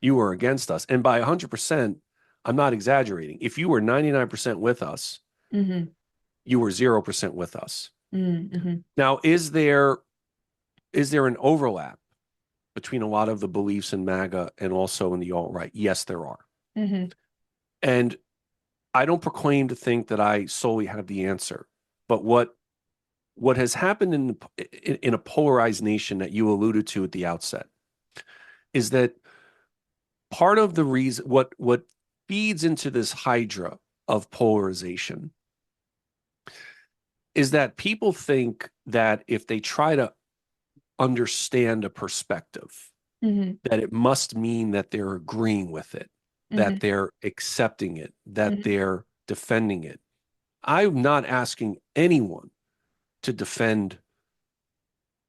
you were against us. And by 100%, I'm not exaggerating. If you were 99% with us, Hmm. you were 0% with us. Hmm. Now, is there an overlap between a lot of the beliefs in MAGA and also in the alt-right? Yes, there are. Hmm. And I don't proclaim to think that I solely have the answer. But what has happened in a polarized nation that you alluded to at the outset is that part of the reason, what feeds into this hydra of polarization, is that people think that if they try to understand a perspective, Hmm. that it must mean that they're agreeing with it, that Hmm. they're accepting it, that Hmm. they're defending it. I'm not asking anyone to defend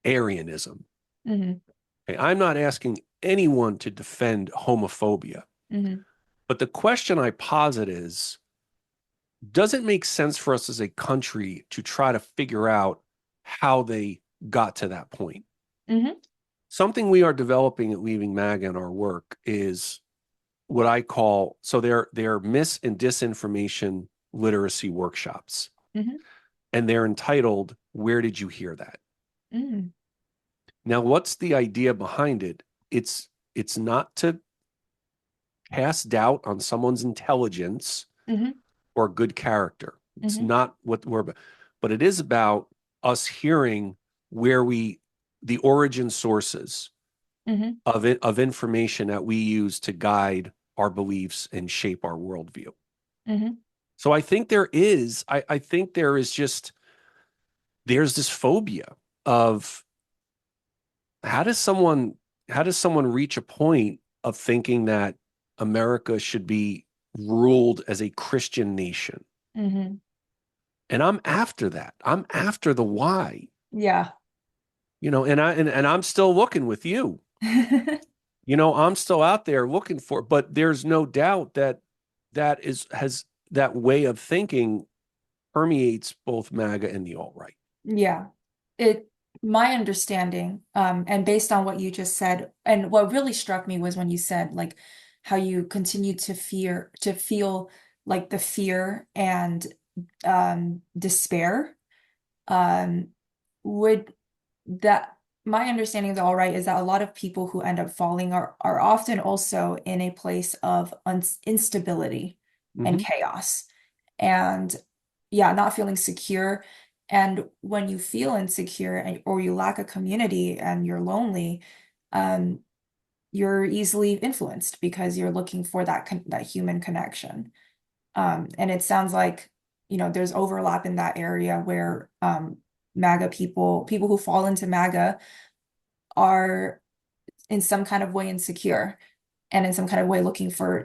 Aryanism. Hmm. Okay? I'm not asking anyone to defend homophobia. Hmm. But the question I posit is, does it make sense for us as a country to try to figure out how they got to that point? Hmm. Something we are developing at Leaving MAGA in our work is what I call, so they're mis and disinformation literacy workshops, Hmm. and they're entitled "Where Did You Hear That?" Hmm. Now, what's the idea behind it? It's not to cast doubt on someone's intelligence Hmm. or good character. It's Hmm. not what we're about, but it is about us hearing where the origin sources Hmm. of information that we use to guide our beliefs and shape our worldview. Hmm. So I think there's this phobia of, how does someone how does someone reach a point of thinking that America should be ruled as a Christian nation? Hmm. And I'm after that. I'm after the why. Yeah. And I'm still looking with you. I'm still out there looking for, but there's no doubt that that way of thinking permeates both MAGA and the alt-right. Yeah. It My understanding, and based on what you just said, and what really struck me was when you said like how you continue to feel like the fear and despair. Um, would that My understanding of the all right is that a lot of people who end up falling are often also in a place of instability and Hmm. chaos. and yeah, not feeling secure. And when you feel insecure and or you lack a community and you're lonely, um, you're easily influenced because you're looking for that human connection. And it sounds like, there's overlap in that area where MAGA people who fall into MAGA are in some kind of way insecure and in some kind of way looking for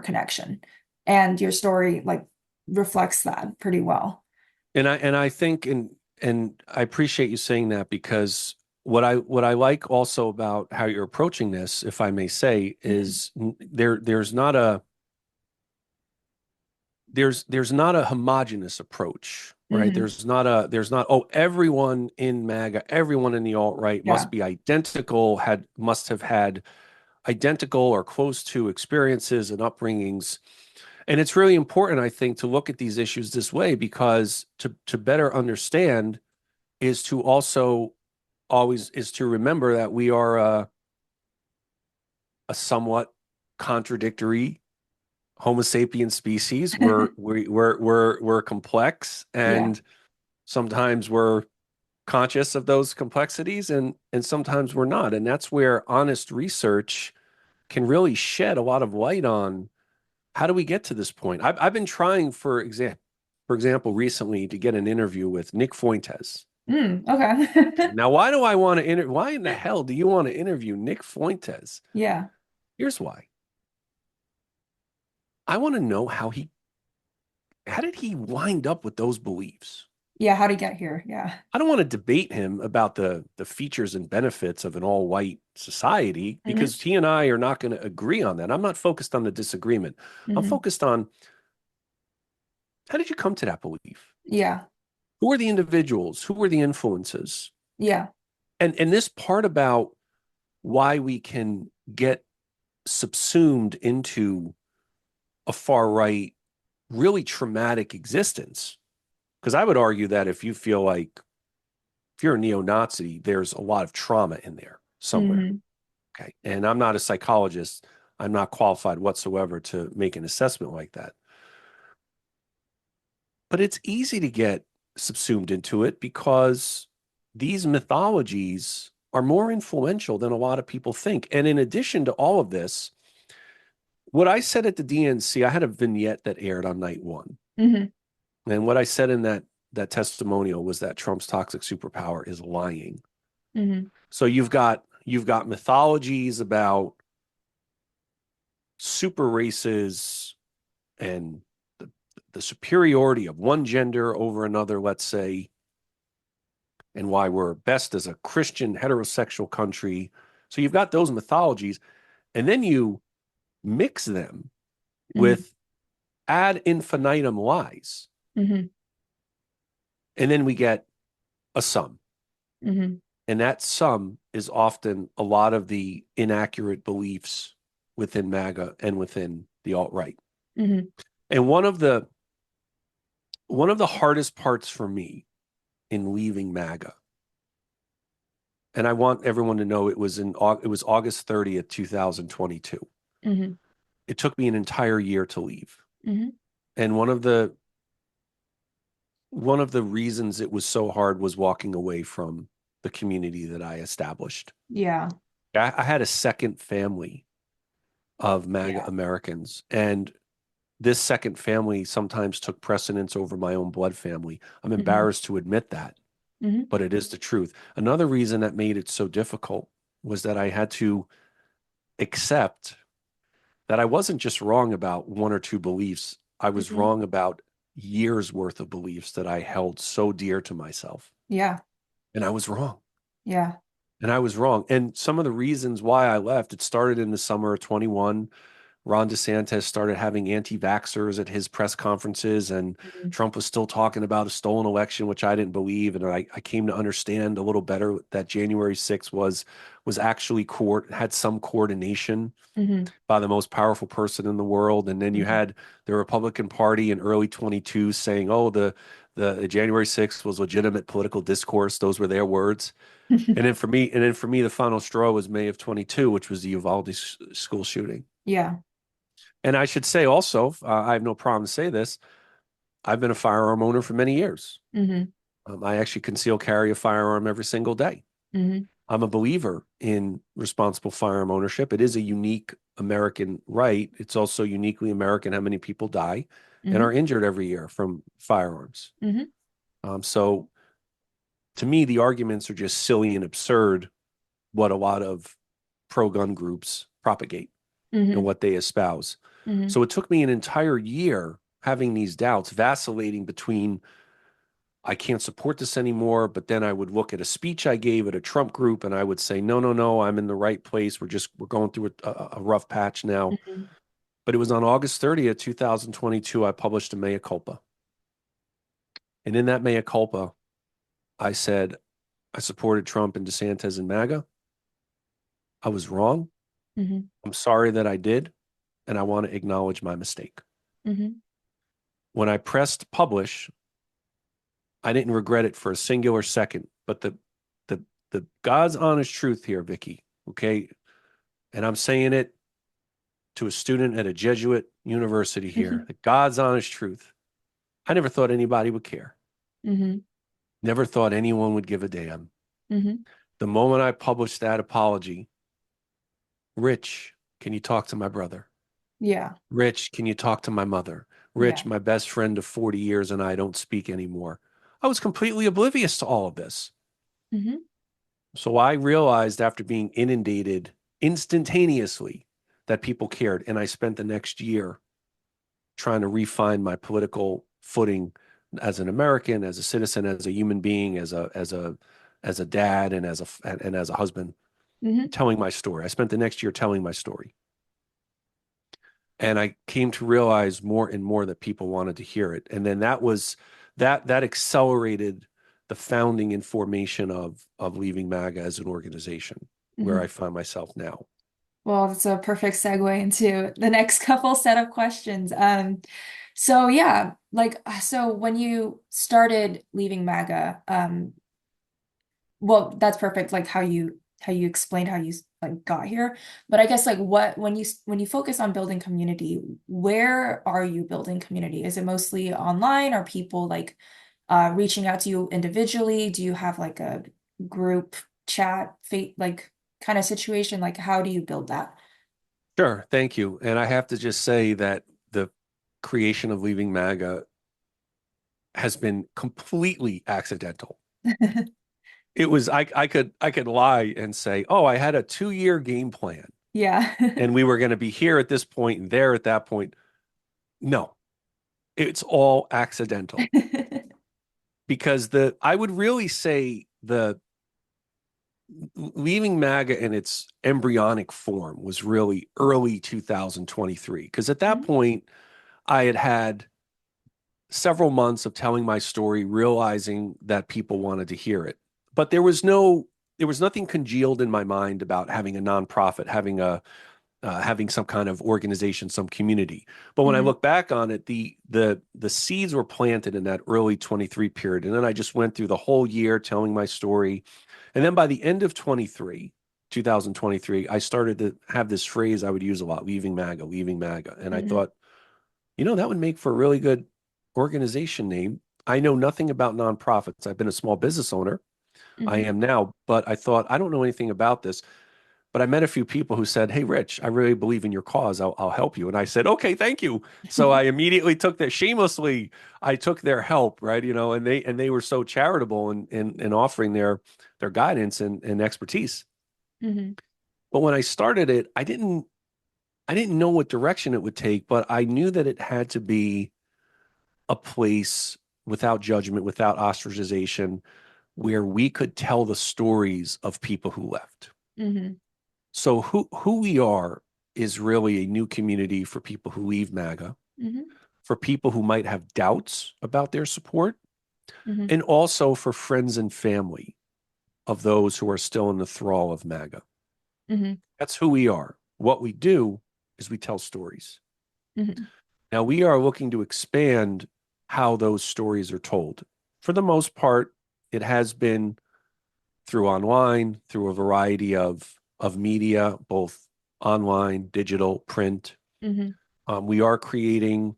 connection. And your story like reflects that pretty well. And I think and I appreciate you saying that because what I like also about how you're approaching this, if I may say, Mhm. is there's not a homogenous approach, right? Mhm. There's not, oh, everyone in MAGA, everyone in the alt-right Yeah. must be identical, must have had identical or close to experiences and upbringings. And it's really important, I think, to look at these issues this way because to better understand is to also always is to remember that we are a somewhat contradictory Homo sapien species. We're complex, Yeah. and sometimes we're conscious of those complexities, and sometimes we're not. And that's where honest research can really shed a lot of light on how do we get to this point. I've been trying, for example, recently to get an interview with Nick Fuentes. Okay. Now, why do I want to why in the hell do you want to interview Nick Fuentes? Yeah. Here's why. I want to know how did he wind up with those beliefs? Yeah. How to get here? Yeah. I don't want to debate him about the features and benefits of an all-white society Hmm. because he and I are not going to agree on that. I'm not focused on the disagreement. I'm Hmm. focused on how did you come to that belief? Yeah. Who are the individuals? Who are the influences? Yeah. And this part about why we can get subsumed into a far right, really traumatic existence. Because I would argue that if you're a neo-Nazi, there's a lot of trauma in there somewhere. Hmm. Okay. And I'm not a psychologist. I'm not qualified whatsoever to make an assessment like that. But it's easy to get subsumed into it because these mythologies are more influential than a lot of people think. And in addition to all of this, what I said at the DNC, I had a vignette that aired on night one. Hmm. And what I said in that testimonial was that Trump's toxic superpower is lying. Hmm. So you've got mythologies about super races and the, the superiority of one gender over another, let's say, and why we're best as a Christian heterosexual country. So you've got those mythologies, and then you mix them Hmm. with ad infinitum lies, Hmm. and then we get a sum. Hmm. And that sum is often a lot of the inaccurate beliefs within MAGA and within the alt-right. Hmm. And one of the hardest parts for me in leaving MAGA, and I want everyone to know it was August 30th, 2022. Hmm. It took me an entire year to leave. Hmm. And one of the reasons it was so hard was walking away from the community that I established. Yeah. I had a second family of MAGA Yeah. Americans, and this second family sometimes took precedence over my own blood family. I'm Hmm. embarrassed to admit that, Hmm. but it is the truth. Another reason that made it so difficult was that I had to accept that I wasn't just wrong about one or two beliefs. I was Hmm. wrong about years worth of beliefs that I held so dear to myself. Yeah. And I was wrong. Yeah. And I was wrong. And some of the reasons why I left, it started in the summer of 21. Ron DeSantis started having anti-vaxxers at his press conferences, and Hmm. Trump was still talking about a stolen election, which I didn't believe. And I came to understand a little better that January 6th was actually had some coordination Hmm. by the most powerful person in the world. And then you Hmm. had the Republican Party in early 22 saying, "Oh, the January 6th was legitimate political discourse." Those were their words. And then for me, the final straw was May of 22, which was the Uvalde school shooting. Yeah. And I should say also, I have no problem to say this. I've been a firearm owner for many years. Hmm. I actually conceal carry a firearm every single day. Hmm. I'm a believer in responsible firearm ownership. It is a unique American right. It's also uniquely American how many people die and are Hmm. injured every year from firearms. Hmm. So to me, the arguments are just silly and absurd what a lot of pro-gun groups propagate and Hmm. what they espouse. Hmm. So it took me an entire year having these doubts, vacillating between I can't support this anymore. But then I would look at a speech I gave at a Trump group and I would say, no, no, no, I'm in the right place. We're going through a rough patch now. Hmm. But it was on August 30th, 2022, I published a mea culpa. And in that mea culpa, I said, I supported Trump and DeSantis and MAGA. I was wrong. Hmm. I'm sorry that I did. And I want to acknowledge my mistake. Hmm. When I pressed publish, I didn't regret it for a singular second. But the the God's honest truth here, Vicky, okay? And I'm saying it to a student at a Jesuit university here. The God's honest truth. I never thought anybody would care. Hmm. Never thought anyone would give a damn. Hmm. The moment I published that apology, Rich, can you talk to my brother? Yeah. Rich, can you talk to my mother? Yeah. Rich, my best friend of 40 years and I don't speak anymore. I was completely oblivious to all of this. Hmm. So I realized after being inundated instantaneously that people cared. And I spent the next year trying to refine my political footing as an American, as a citizen, as a human being, as a dad, and as a husband, Hmm. telling my story. I spent the next year telling my story. And I came to realize more and more that people wanted to hear it. And then that accelerated the founding and formation of Leaving MAGA as an organization where I Hmm. find myself now. Well, that's a perfect segue into the next couple set of questions. So yeah, so when you started leaving MAGA, well, that's perfect, like how you explained how you like got here. But I guess like what when you focus on building community, where are you building community? Is it mostly online? Are people like reaching out to you individually? Do you have like a group chat, like kind of situation? Like how do you build that? Sure, thank you. And I have to just say that the creation of Leaving MAGA has been completely accidental. It was I could lie and say, "Oh, I had a 2-year game plan Yeah. and we were going to be here at this point and there at that point." No, it's all accidental because the I would really say the Leaving MAGA in its embryonic form was really early 2023 because at that Mhm. point I had had several months of telling my story, realizing that people wanted to hear it. But there was nothing congealed in my mind about having a nonprofit, having some kind of organization, some community. But when I Mhm. look back on it, the seeds were planted in that early 23 period. And then I just went through the whole year telling my story. And then by the end of 2023, I started to have this phrase I would use a lot, leaving MAGA, leaving MAGA. And I Mhm. thought, that would make for a really good organization name. I know nothing about nonprofits. I've been a small business owner. I Mhm. am now, but I thought, I don't know anything about this. But I met a few people who said, "Hey, Rich, I really believe in your cause. I'll help you." And I said, "Okay, thank you." So I immediately took that shamelessly. I took their help, right? And they were so charitable in offering their guidance and expertise. Mhm. But when I started it, I didn't know what direction it would take, but I knew that it had to be a place without judgment, without ostracization, where we could tell the stories of people who left. Mhm. So who we are is really a new community for people who leave MAGA, Mhm. for people who might have doubts about their support, Mhm. and also for friends and family of those who are still in the thrall of MAGA. Mhm. That's who we are. What we do is we tell stories. Mhm. Now we are looking to expand how those stories are told. For the most part, it has been through online, through a variety of media, both online, digital, print. Mhm. We are creating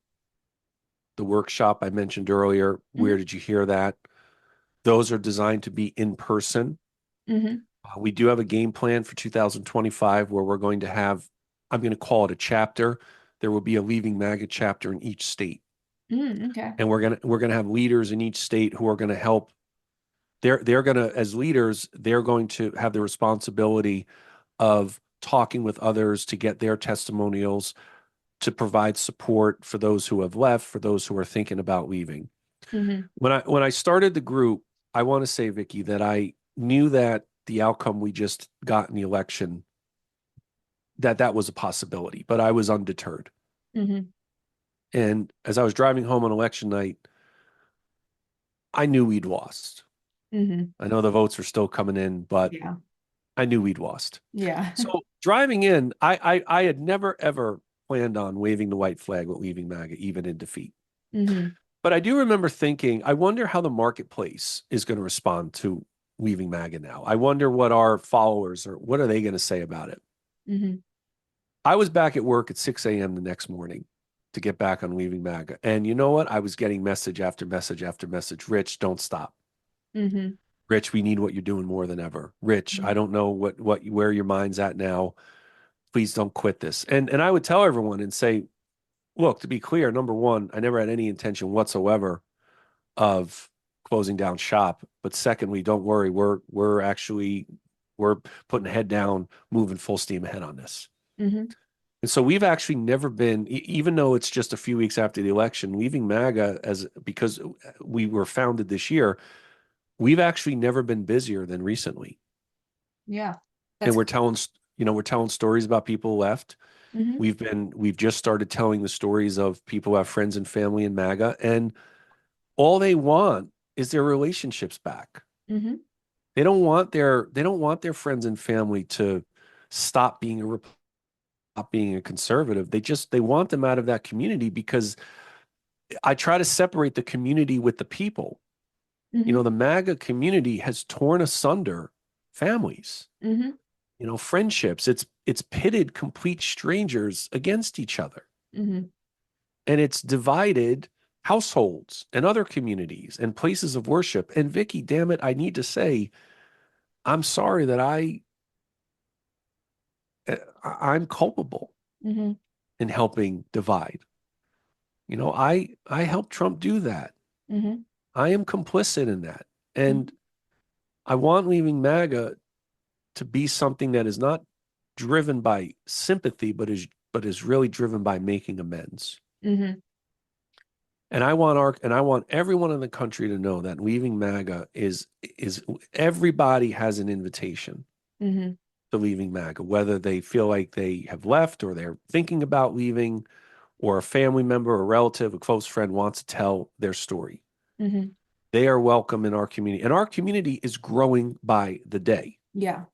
the workshop I mentioned earlier, Where Hmm. Did You Hear That? Those are designed to be in person. Hmm. We do have a game plan for 2025 where we're going to have, I'm going to call it a chapter. There will be a Leaving MAGA chapter in each state. Okay. And we're gonna have leaders in each state who are going to help. They're going to, as leaders, they're going to have the responsibility of talking with others to get their testimonials, to provide support for those who have left, for those who are thinking about leaving. Hmm. When I started the group, I want to say, Vicky, that I knew that the outcome we just got in the election, that was a possibility, but I was undeterred. Hmm. And as I was driving home on election night, I knew we'd lost. Hmm. I know the votes are still coming in, but Yeah. I knew we'd lost. Yeah. So driving in, I had never ever planned on waving the white flag with Leaving MAGA, even in defeat. Hmm. But I do remember thinking, I wonder how the marketplace is going to respond to Leaving MAGA now. I wonder what our followers are, what are they going to say about it? Hmm. I was back at work at 6 a.m. the next morning to get back on Leaving MAGA. And you know what? I was getting message after message after message. Rich, don't stop. Hmm. Rich, we need what you're doing more than ever. Rich, I don't know where your mind's at now. Please don't quit this. And I would tell everyone and say, look, to be clear, number one, I never had any intention whatsoever of closing down shop. But secondly, don't worry, we're putting head down, moving full steam ahead on this. Hmm. And so we've actually never been, even though it's just a few weeks after the election, Leaving MAGA because we were founded this year, we've actually never been busier than recently. Yeah. And That's we're telling stories about people who left. hmm. We've just started telling the stories of people who have friends and family in MAGA, and all they want is their relationships back. Hmm. They don't want their friends and family to stop being stop being a conservative. They want them out of that community because I try to separate the community with the people. Hmm. The MAGA community has torn asunder families, Hmm. friendships. It's pitted complete strangers against each other. Hmm. And it's divided households and other communities and places of worship. And Vicky, damn it, I need to say, I'm sorry that I'm culpable Hmm. in helping divide. I helped Trump do that. Hmm. I am complicit in that. And Hmm. I want Leaving MAGA to be something that is not driven by sympathy, but is really driven by making amends. Hmm. And I want everyone in the country to know that Leaving MAGA is everybody has an invitation Hmm. to Leaving MAGA, whether they feel like they have left or they're thinking about leaving, or a family member, a relative, a close friend wants to tell their story. Hmm. They are welcome in our community, and our community is growing by the day. Yeah.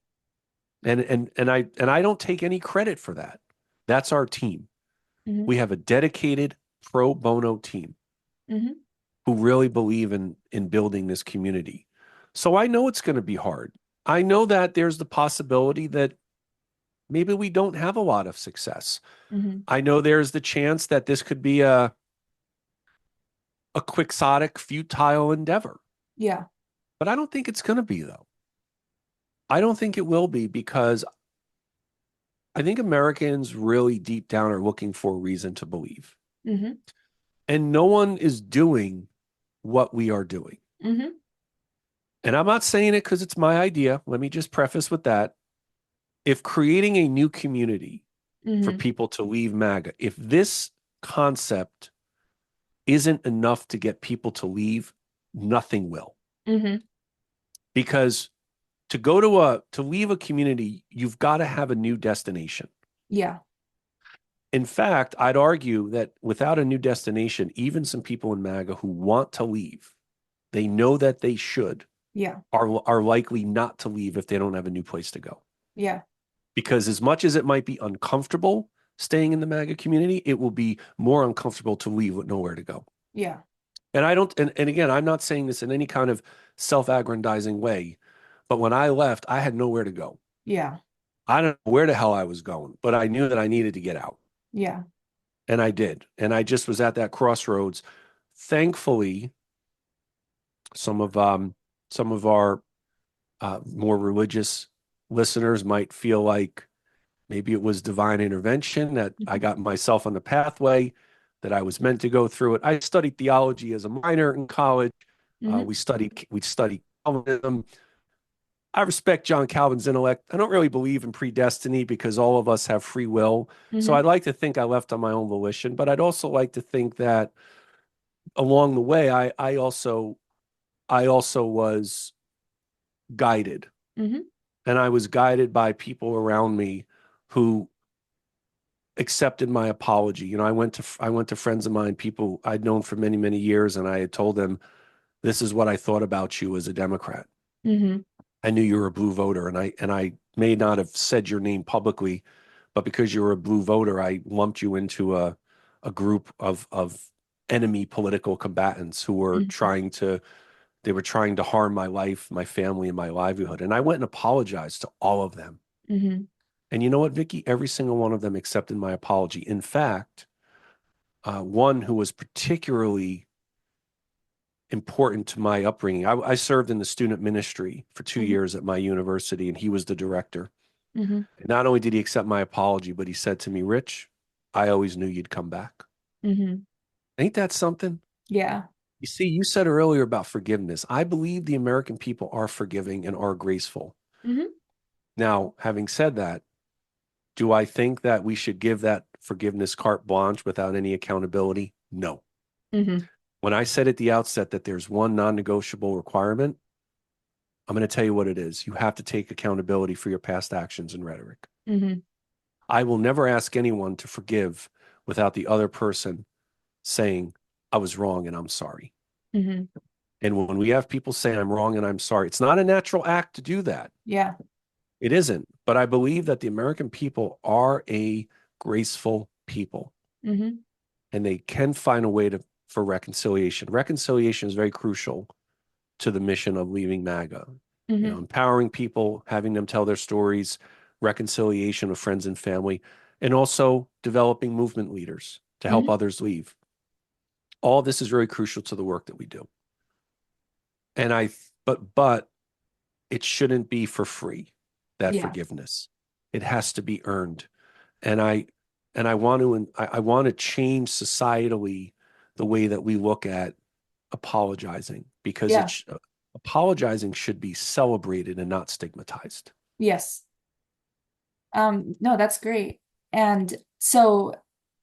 And I don't take any credit for that. That's our team. Hmm. We have a dedicated pro bono team Hmm. who really believe in building this community. So I know it's going to be hard. I know that there's the possibility that maybe we don't have a lot of success. Hmm. I know there's the chance that this could be a quixotic, futile endeavor. Yeah. But I don't think it's going to be, though. I don't think it will be, because I think Americans really deep down are looking for a reason to believe. Hmm. And no one is doing what we are doing. Hmm. And I'm not saying it because it's my idea. Let me just preface with that. If creating a new community for Hmm. people to leave MAGA, if this concept isn't enough to get people to leave, nothing will. Hmm. Because to leave a community, you've got to have a new destination. Yeah. In fact, I'd argue that without a new destination, even some people in MAGA who want to leave, they know that they should, Yeah. are likely not to leave if they don't have a new place to go. Yeah. Because as much as it might be uncomfortable staying in the MAGA community, it will be more uncomfortable to leave with nowhere to go. Yeah. And I don't, and again, I'm not saying this in any kind of self-aggrandizing way, but when I left, I had nowhere to go. Yeah. I don't know where the hell I was going, but I knew that I needed to get out. Yeah. And I did. And I just was at that crossroads. thankfully, some of um, some of our more religious listeners might feel like maybe it was divine intervention that I Mhm. got myself on the pathway, that I was meant to go through it. I studied theology as a minor in college. Mhm. We studied Calvinism. I respect John Calvin's intellect. I don't really believe in predestiny because all of us have free will. So Mhm. I'd like to think I left on my own volition, but I'd also like to think that along the way, I also was guided, Mhm. and I was guided by people around me who accepted my apology. I went to friends of mine, people I'd known for many, many years, and I had told them, this is what I thought about you as a Democrat. Mhm. I knew you were a blue voter, and I may not have said your name publicly, but because you were a blue voter, I lumped you into a group of enemy political combatants who were Mhm. trying to harm my life, my family, and my livelihood. And I went and apologized to all of them. Mhm. And you know what, Vicky? Every single one of them accepted my apology. In fact, one who was particularly important to my upbringing. I served in the student ministry for two Mhm. years at my university, and he was the director. Mhm. And not only did he accept my apology, but he said to me, Rich, I always knew you'd come back. Mhm. Ain't that something? Yeah. You see, you said earlier about forgiveness. I believe the American people are forgiving and are graceful. Mhm. Now, having said that, do I think that we should give that forgiveness carte blanche without any accountability? No. Mhm. When I said at the outset that there's one non-negotiable requirement, I'm going to tell you what it is. You have to take accountability for your past actions and rhetoric. Mhm. I will never ask anyone to forgive without the other person saying, I was wrong and I'm sorry. Mhm. And when we have people say, I'm wrong and I'm sorry, it's not a natural act to do that. Yeah. It isn't. But I believe that the American people are a graceful people, Mhm. and they can find a way for reconciliation. Reconciliation is very crucial to the mission of Leaving MAGA. Mhm. Empowering people, having them tell their stories, reconciliation of friends and family, and also developing movement leaders to help Mhm. others leave. All this is very crucial to the work that we do. And but it shouldn't be for free, that Yeah. forgiveness. It has to be earned. And I want to change societally the way that we look at apologizing, because Yeah. apologizing should be celebrated and not stigmatized. Yes. No, that's great. And so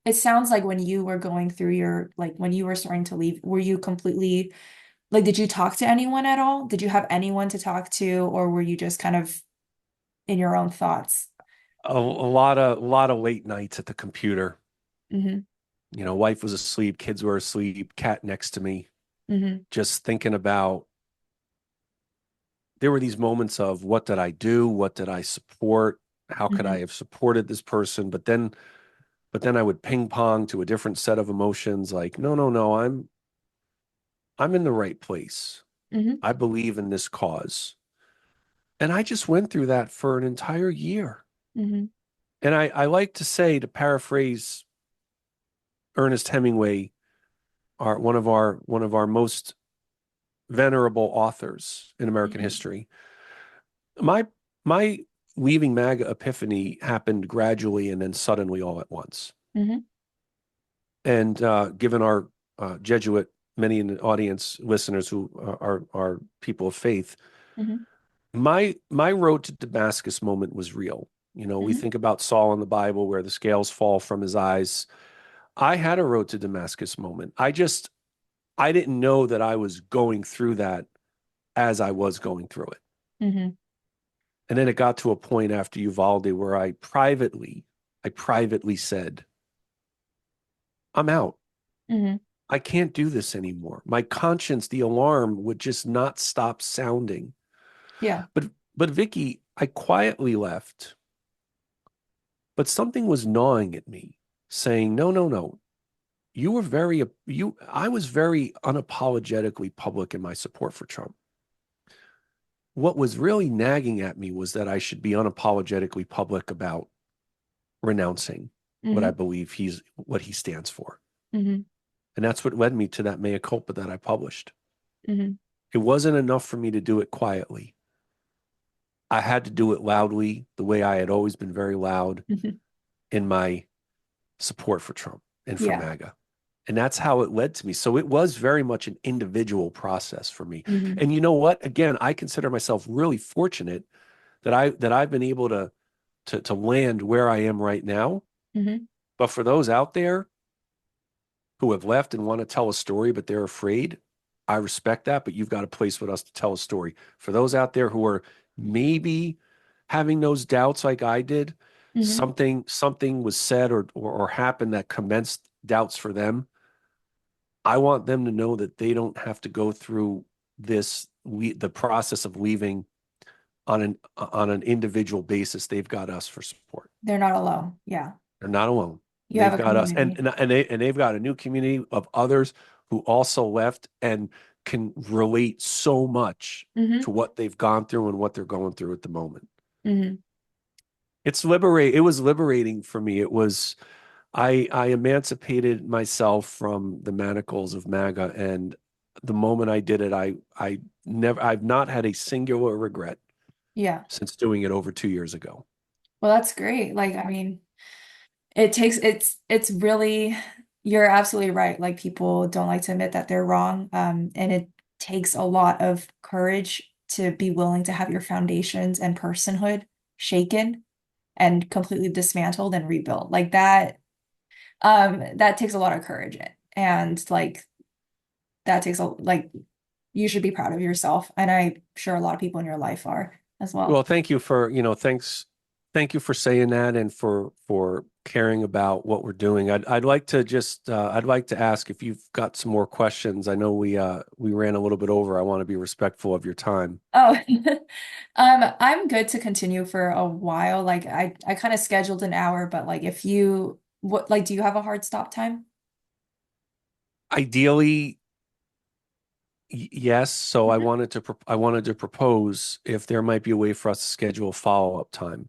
it sounds like when you were going through when you were starting to leave, were you completely, like, did you talk to anyone at all? Did you have anyone to talk to, or were you just kind of in your own thoughts? A lot of late nights at the computer. Hmm. Wife was asleep, kids were asleep, cat next to me, Hmm. just thinking about, there were these moments of, what did I do? What did I support? How could I Hmm. have supported this person? But then I would ping pong to a different set of emotions, like, no, no, no, I'm in the right place. Hmm. I believe in this cause. And I just went through that for an entire year. Hmm. And I like to say, to paraphrase Ernest Hemingway, one of our most venerable authors in American Hmm. history, my my leaving MAGA epiphany happened gradually and then suddenly all at once. Hmm. And given our Jesuit, many in the audience listeners who are people of faith, Hmm. my road to Damascus moment was real. We Hmm. think about Saul in the Bible where the scales fall from his eyes. I had a road to Damascus moment. I didn't know that I was going through that as I was going through it. Hmm. And then it got to a point after Uvalde where I privately said, I'm out. Hmm. I can't do this anymore. My conscience, the alarm would just not stop sounding. Yeah. But Vicky, I quietly left, but something was gnawing at me, saying, no, no, no. I was very unapologetically public in my support for Trump. What was really nagging at me was that I should be unapologetically public about renouncing what I Hmm. believe what he stands for. Hmm. And that's what led me to that mea culpa that I published. Hmm. It wasn't enough for me to do it quietly. I had to do it loudly, the way I had always been very loud Hmm. in my support for Trump and for Yeah. MAGA. And that's how it led to me. So it was very much an individual process for me. Hmm. And you know what? Again, I consider myself really fortunate that I've been able to land where I am right now. Hmm. But for those out there who have left and want to tell a story, but they're afraid, I respect that. But you've got a place with us to tell a story. For those out there who are maybe having those doubts like I did, Hmm. something was said or happened that commenced doubts for them. I want them to know that they don't have to go through the process of leaving on an individual basis. They've got us for support. They're not alone. Yeah. They're not alone. You have They've a got us, and community. they've got a new community of others who also left and can relate so much Hmm. to what they've gone through and what they're going through at the moment. Hmm. It was liberating for me. I emancipated myself from the manacles of MAGA, and the moment I did it, I've not had a singular regret Yeah. since doing it over 2 years ago. Well, that's great. Like, I mean, it's really, you're absolutely right. Like people don't like to admit that they're wrong. And it takes a lot of courage to be willing to have your foundations and personhood shaken and completely dismantled and rebuilt. Like that takes a lot of courage. And like that takes a like you should be proud of yourself. And I'm sure a lot of people in your life are as Well, well. thank you for, thank you for saying that and for caring about what we're doing. I'd like to ask if you've got some more questions. I know we ran a little bit over. I want to be respectful of your time. Oh, I'm good to continue for a while. Like I kind of scheduled an hour, but like if you what like do you have a hard stop time? Ideally, yes. So Mhm. I wanted to propose if there might be a way for us to schedule follow-up time.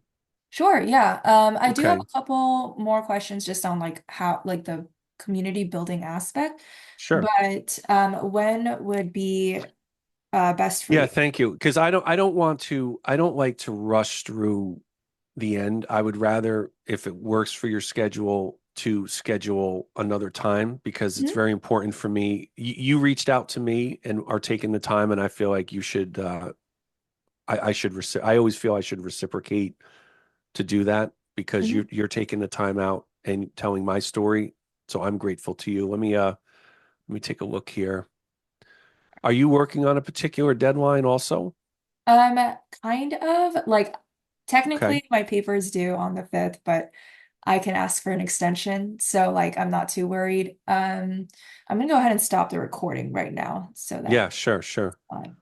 Sure, yeah. I do have Okay. a couple more questions just on like how like the community building aspect, Sure. but when would be best for Yeah, you? thank you. Because I don't like to rush through the end. I would rather, if it works for your schedule, to schedule another time because it's Mhm. very important for me. You reached out to me and are taking the time, and I feel like you should. I should. I always feel I should reciprocate to do that because Mhm. you're taking the time out and telling my story. So I'm grateful to you. Let me take a look here. Are you working on a particular deadline also? Kind of like Okay. technically my paper is due on the 5th, but I can ask for an extension. So like I'm not too worried. I'm gonna go ahead and stop the recording right now so that Yeah, sure, sure. fine.